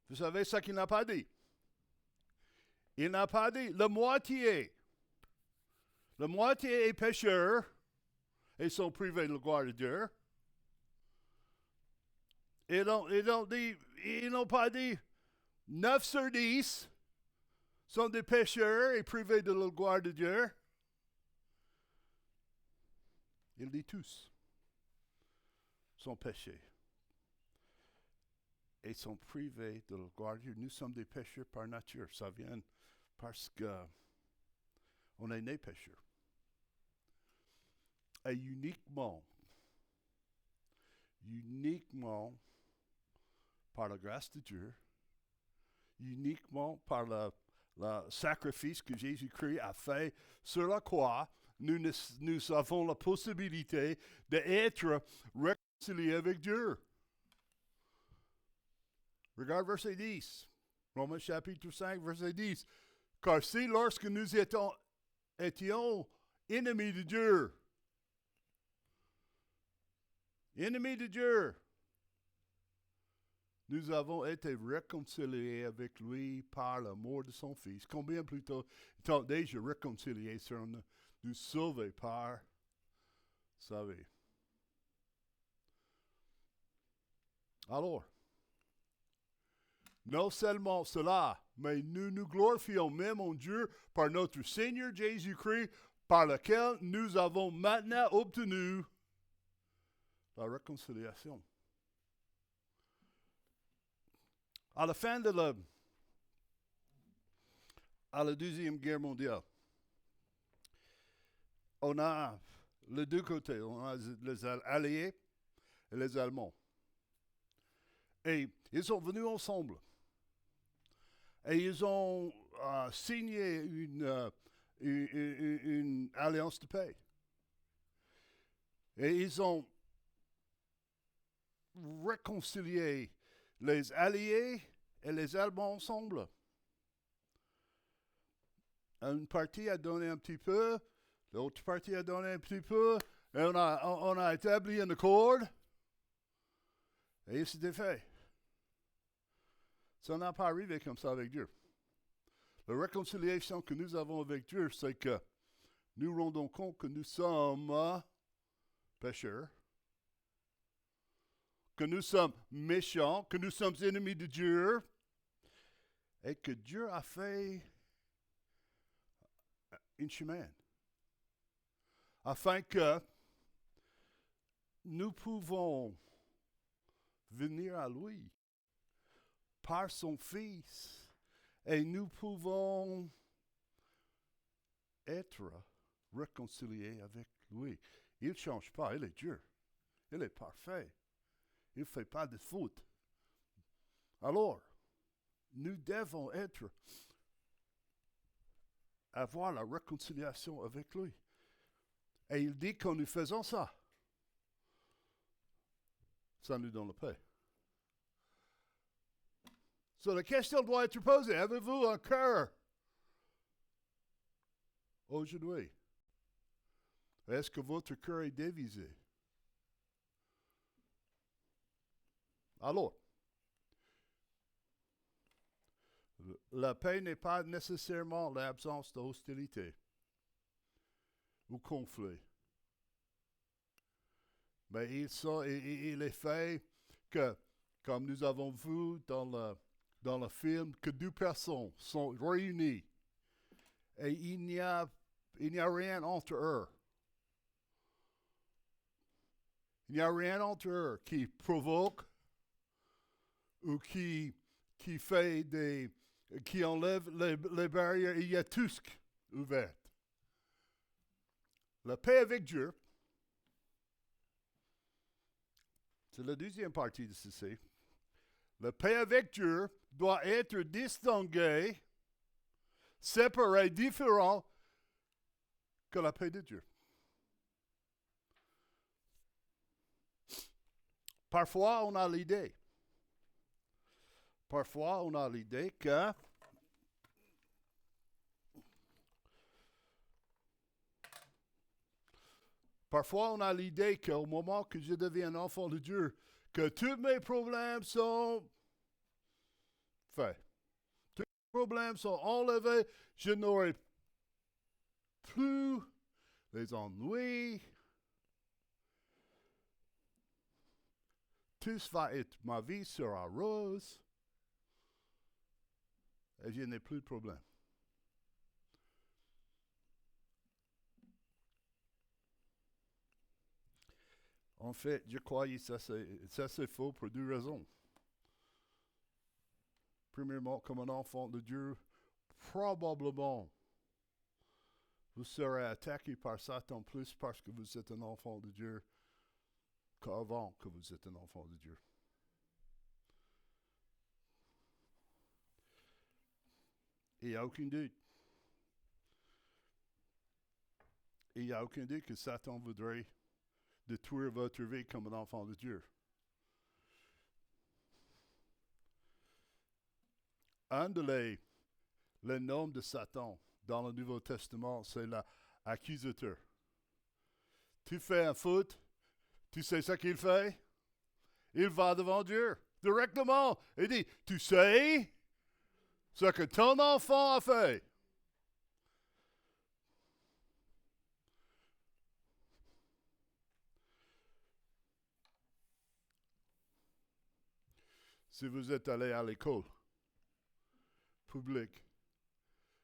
Speaker 11: Vous savez ce qu'il n'a pas dit? Il n'a pas dit la moitié. La moitié est pécheur et sont privés de la gloire de Dieu. Ils n'ont pas dit 9 sur 10 sont des pécheurs et privés de la gloire de Dieu. Il dit tous sont péchés et sont privés de la gloire de Dieu. Nous sommes des pécheurs par nature. Ça vient parce que on est né pécheurs. Et uniquement par la grâce de Dieu, uniquement par le sacrifice que Jésus-Christ a fait sur la croix, nous avons la possibilité d'être réconciliés avec Dieu. Regarde verset 10. Romains chapitre 5, verset 10. Car si lorsque nous étions ennemis de Dieu, nous avons été réconciliés avec lui par la mort de son Fils. Combien plus tôt étant déjà réconciliés sur nous sauver par sa vie. Alors, non seulement cela, mais nous nous glorifions même en Dieu par notre Seigneur Jésus-Christ, par lequel nous avons maintenant obtenu la réconciliation. À la fin de la Deuxième Guerre mondiale, on a les deux côtés. On a les Alliés et les Allemands. Et ils sont venus ensemble. Et ils ont signé une alliance de paix. Et ils ont réconcilié les Alliés et les Allemands ensemble. Une partie a donné un petit peu, l'autre partie a donné un petit peu, et on a établi un accord, et c'était fait. Ça n'a pas arrivé comme ça avec Dieu. La réconciliation que nous avons avec Dieu, c'est que nous rendons compte que nous sommes pécheurs, que nous sommes méchants, que nous sommes ennemis de Dieu, et que Dieu a fait un chemin afin que nous pouvons venir à lui par son Fils et nous pouvons être réconciliés avec lui. Il ne change pas, il est Dieu. Il est parfait. Il ne fait pas de faute. Alors, nous devons avoir la réconciliation avec lui. Et il dit quand nous faisons ça, ça nous donne la paix. So, la question doit être posée. Avez-vous un cœur aujourd'hui? Est-ce que votre cœur est divisé? Alors, la paix n'est pas nécessairement l'absence de hostilité ou conflit. Mais il est fait que, comme nous avons vu dans le film, que deux personnes sont réunies et il n'y a rien entre eux. Il n'y a rien entre eux qui provoque ou qui enlève les barrières. Il y a tout ouvert. La paix avec Dieu, c'est la deuxième partie de ceci. La paix avec Dieu doit être distinguée, séparée, différente que la paix de Dieu. Parfois, on a l'idée que qu'au moment que je deviens un enfant de Dieu, que tous mes problèmes sont faits. Tous mes problèmes sont enlevés. Je n'aurai plus les ennuis. Ma vie sera rose. Et je n'ai plus de problème. En fait, je crois que ça c'est faux pour deux raisons. Premièrement, comme un enfant de Dieu, probablement, vous serez attaqué par Satan plus parce que vous êtes un enfant de Dieu qu'avant que vous êtes un enfant de Dieu. Il n'y a aucun doute. Il n'y a aucun doute que Satan voudrait détruire votre vie comme un enfant de Dieu. Un les noms de Satan dans le Nouveau Testament, c'est l'accusateur. Tu fais un faute, tu sais ce qu'il fait? Il va devant Dieu directement et dit, tu sais ce que ton enfant a fait? Si vous êtes allé à l'école publique,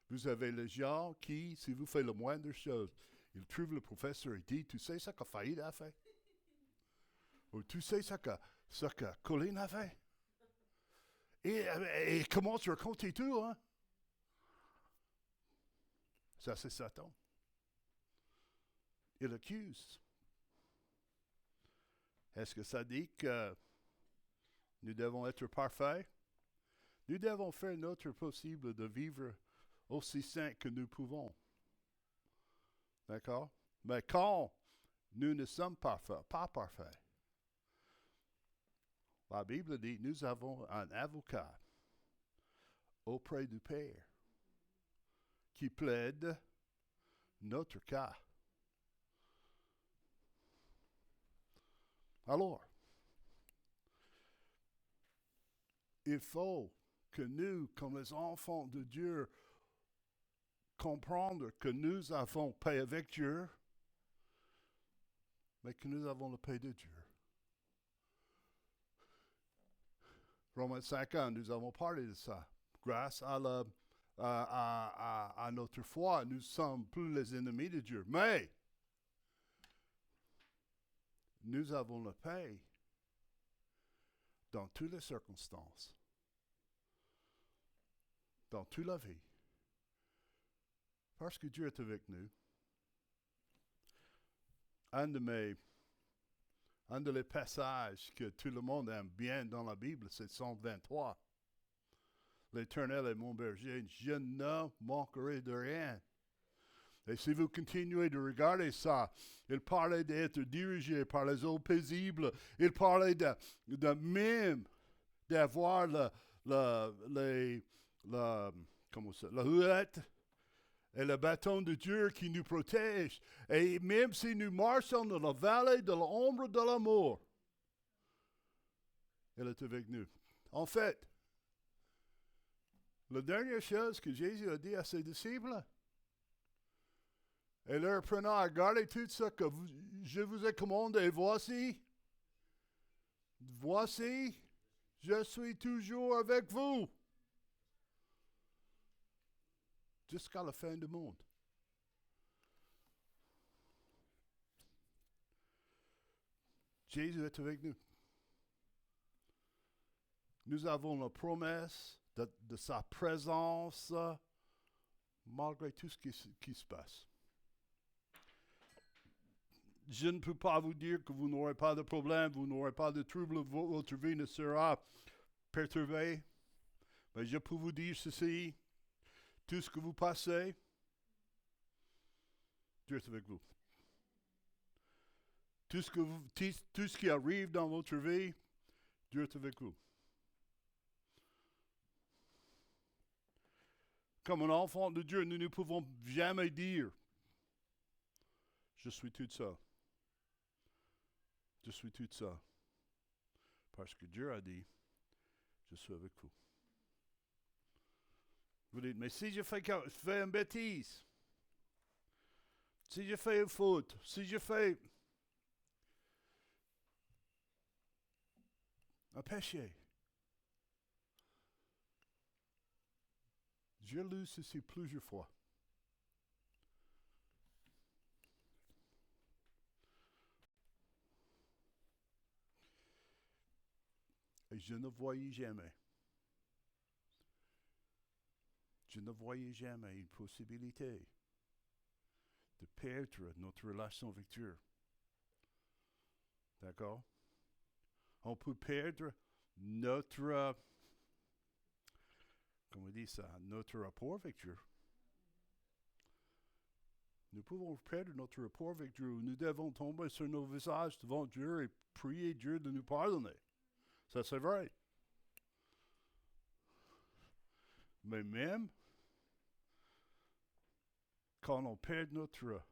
Speaker 11: vous avez les gens qui, si vous faites la moindre chose, il trouve le professeur et dit, tu sais ce que Faïd a fait? Ou tu sais ce que Colin a fait? Et comment tu racontes tout, hein? Ça, c'est Satan. Il accuse. Est-ce que ça dit que nous devons être parfaits? Nous devons faire notre possible de vivre aussi sain que nous pouvons. D'accord? Mais quand nous ne sommes pas parfaits, la Bible dit, nous avons un avocat auprès du Père qui plaide notre cas. Alors, il faut que nous, comme les enfants de Dieu, comprendre que nous avons paix avec Dieu, mais que nous avons la paix de Dieu. Romains 5 ans, nous avons parlé de ça. Grâce à notre foi, nous ne sommes plus les ennemis de Dieu. Mais nous avons la paix dans toutes les circonstances, dans toute la vie. Parce que Dieu est avec nous. Un des passages que tout le monde aime bien dans la Bible, c'est Psaume 23. L'Éternel est mon berger, je ne manquerai de rien. Et si vous continuez de regarder ça, il parlait d'être dirigé par les eaux paisibles. Il parlait de même d'avoir la houlette et le bâton de Dieu qui nous protège. Et même si nous marchons dans la vallée de l'ombre de la mort, il est avec nous. En fait, la dernière chose que Jésus a dit à ses disciples, et leur prenant à garder tout ce que je vous ai commandé, voici, je suis toujours avec vous. Jusqu'à la fin du monde. Jésus est avec nous. Nous avons la promesse de sa présence malgré tout ce qui se passe. Je ne peux pas vous dire que vous n'aurez pas de problème, vous n'aurez pas de trouble, votre vie ne sera perturbée. Mais je peux vous dire ceci. Tout ce que vous passez, Dieu est avec vous. Tout ce qui arrive dans votre vie, Dieu est avec vous. Comme un enfant de Dieu, nous ne pouvons jamais dire, je suis tout ça. Je suis tout ça. Parce que Dieu a dit, je suis avec vous. Vous dites, mais si je fais une bêtise, si je fais une faute, si je fais un péché, j'ai lu ceci plusieurs fois. Et je ne voyais jamais une possibilité de perdre notre relation avec Dieu. D'accord? On peut perdre notre, comment on dit ça, notre rapport avec Dieu. Nous pouvons perdre notre rapport avec Dieu. Nous devons tomber sur nos visages devant Dieu et prier Dieu de nous pardonner. Ça, c'est vrai. Mais même quand on perd notre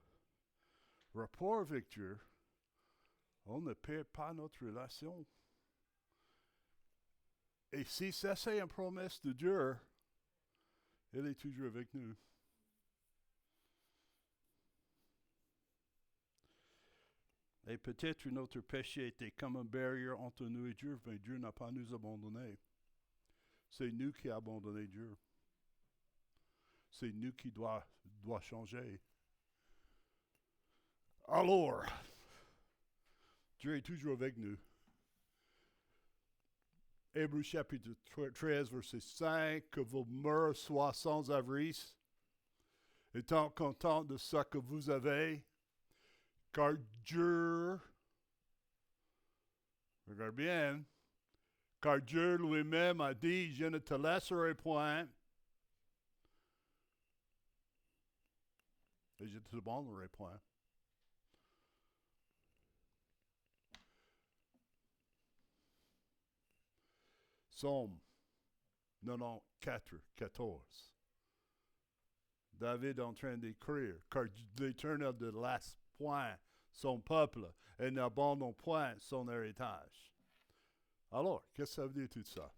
Speaker 11: rapport avec Dieu, on ne perd pas notre relation. Et si ça c'est une promesse de Dieu, il est toujours avec nous. Et peut-être notre péché était comme une barrière entre nous et Dieu, mais Dieu n'a pas nous abandonnés. C'est nous qui avons abandonné Dieu. C'est nous qui doit changer. Alors, Dieu est toujours avec nous. Hébreux chapitre 13, verset 5, que vos mœurs soient sans avarice, étant contents de ce que vous avez, car Dieu, regarde bien, car Dieu lui-même a dit, je ne te laisserai point, et je ne te abandonnerai point. Psaume 94, 14. David est en train d'écrire, car l'Éternel ne laisse point son peuple et n'abandonne point son héritage. Alors, qu'est-ce que ça veut dire tout ça?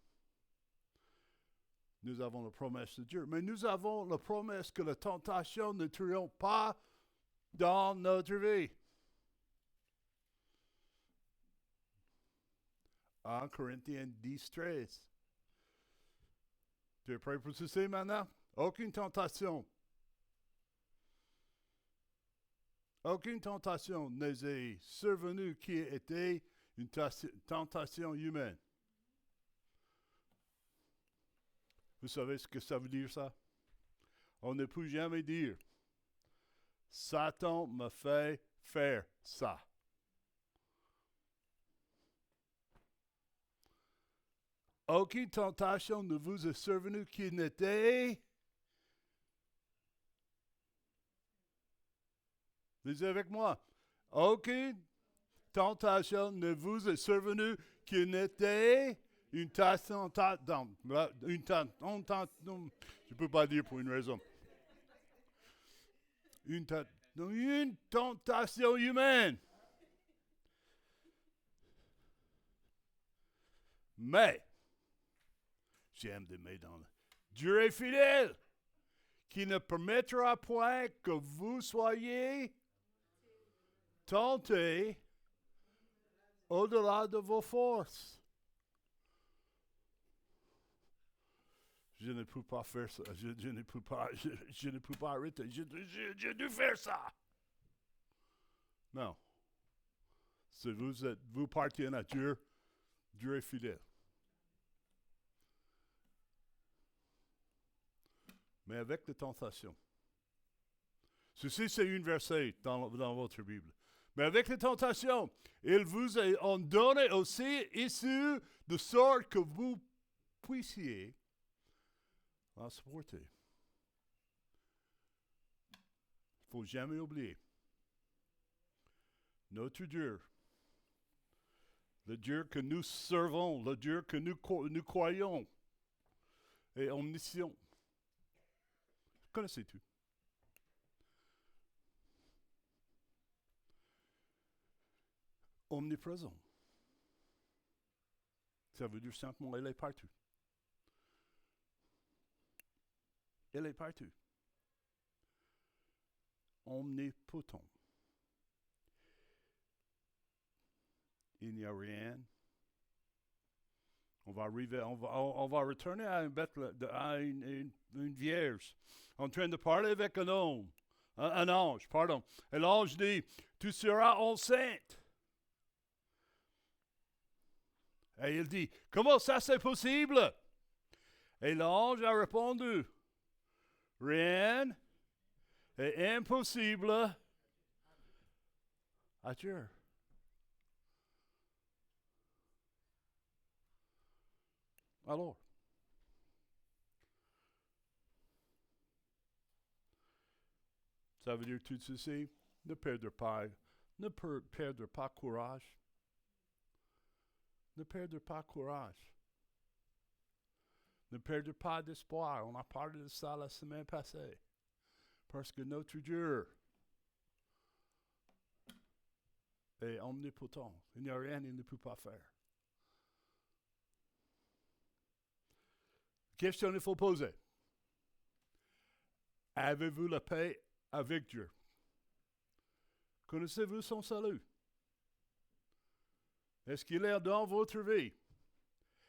Speaker 11: Nous avons la promesse de Dieu, mais nous avons la promesse que la tentation ne triomphe pas dans notre vie. 1 Corinthiens 10, 13. Tu es prêt pour ceci maintenant? Aucune tentation. Aucune tentation n'est survenue qui était une tentation humaine. Vous savez ce que ça veut dire, ça? On ne peut jamais dire, Satan me fait faire ça. Aucune tentation ne vous est survenue qui n'était. Lisez avec moi. Aucune tentation ne vous est survenue qui n'était une tentation. Je ne peux pas dire pour une raison. Une tentation humaine. Mais, j'aime de mettre dans le Dieu est fidèle, qui ne permettra point que vous soyez tentés au-delà de vos forces. Je ne peux pas faire ça. Je ne peux pas arrêter. Je dois faire ça. Non. Si vous appartenez à Dieu, Dieu est fidèle. Mais avec la tentation. Ceci, c'est une verset dans votre Bible. Mais avec la tentation, il vous a donné aussi issue de sorte que vous puissiez la supporter. Il ne faut jamais oublier. Notre Dieu, le Dieu que nous servons, le Dieu que nous croyons, est omniscient. Connaissez tout. Omniprésent. Ça veut dire simplement, elle est partout. Elle est partout. Omnipotent. Il n'y a rien. On va retourner à une vierge, en train de parler avec un ange, pardon. Et l'ange dit, tu seras enceinte. Et il dit, comment ça c'est possible? Et l'ange a répondu, rien est impossible à Dieu. Alors, ça veut dire tout ceci, ne perdez pas courage. Ne perdez pas courage. Ne perdez pas d'espoir. On a parlé de ça la semaine passée. Parce que notre Dieu est omnipotent. Il n'y a rien qu'il ne peut pas faire. Question qu'il faut poser. Avez-vous la paix avec Dieu? Connaissez-vous son salut? Est-ce qu'il est dans votre vie?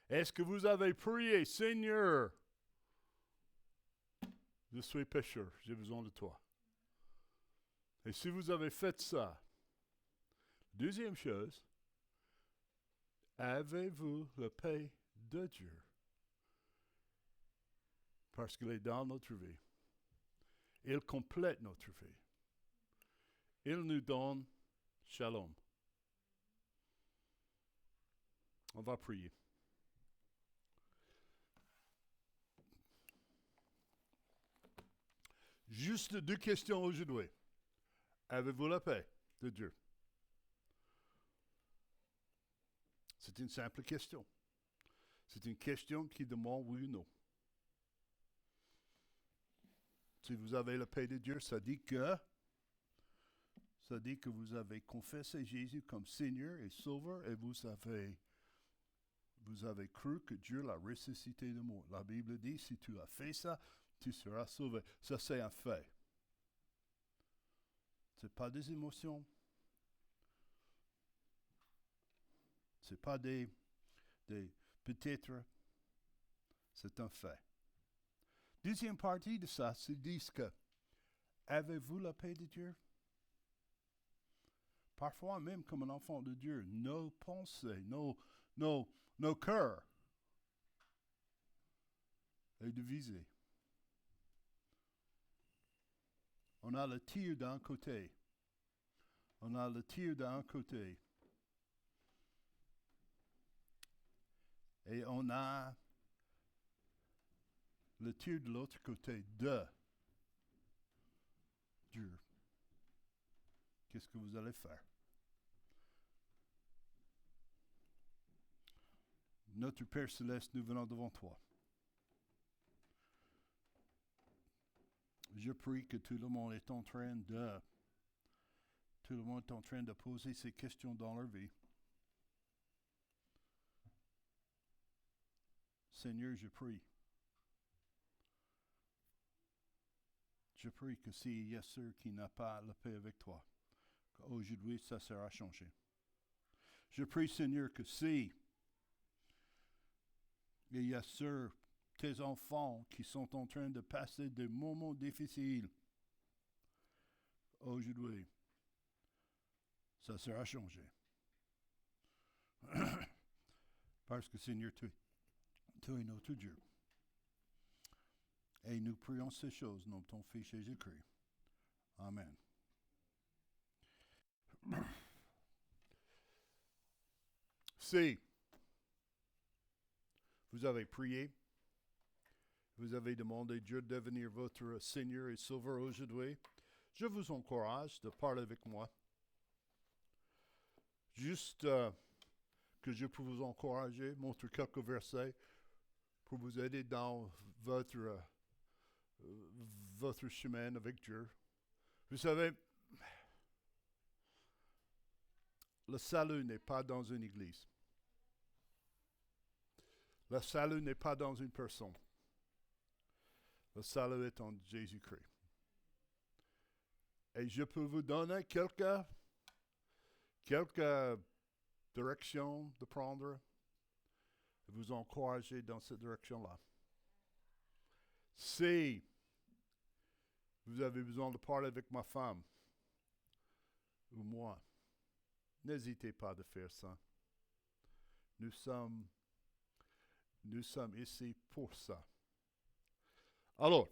Speaker 11: Est-ce que vous avez prié, Seigneur, je suis pécheur, j'ai besoin de toi. Et si vous avez fait ça, Deuxième chose, avez-vous la paix de Dieu? Parce qu'il est dans notre vie. Il complète notre vie. Il nous donne shalom. On va prier. Juste 2 questions aujourd'hui. Avez-vous la paix de Dieu? C'est une simple question. C'est une question qui demande oui ou non. Si vous avez la paix de Dieu, ça dit que vous avez confessé Jésus comme Seigneur et Sauveur et vous avez cru que Dieu l'a ressuscité de mort. La Bible dit, si tu as fait ça, tu seras sauvé. Ça, c'est un fait. Ce n'est pas des émotions. Ce n'est pas des peut-être. C'est un fait. Deuxième partie de ça, c'est dire que avez-vous la paix de Dieu? Parfois, même comme un enfant de Dieu, nos pensées, nos cœurs est divisé. On a le tir d'un côté. On a le tir d'un côté. Et on a le tir de l'autre côté de Dieu. Qu'est-ce que vous allez faire? Notre Père Céleste, nous venons devant toi. Je prie que tout le monde est en train de poser ces questions dans leur vie. Seigneur, je prie. Je prie que s'il y a ceux qui n'ont pas la paix avec toi, qu'aujourd'hui, ça sera changé. Je prie, Seigneur, que si il y a ceux, tes enfants, qui sont en train de passer des moments difficiles, aujourd'hui, ça sera changé. Parce que, Seigneur, tu es notre Dieu. Et nous prions ces choses dans ton Fils Jésus-Christ. Amen. Si vous avez prié, vous avez demandé Dieu de devenir votre Seigneur et Sauveur aujourd'hui, je vous encourage de parler avec moi. Juste que je peux vous encourager, montrer quelques versets pour vous aider dans votre chemin avec Dieu. Vous savez, le salut n'est pas dans une église. Le salut n'est pas dans une personne. Le salut est en Jésus-Christ. Et je peux vous donner quelques directions de prendre et vous encourager dans cette direction-là. Si vous avez besoin de parler avec ma femme ou moi, n'hésitez pas de faire ça. Nous sommes ici pour ça. Alors,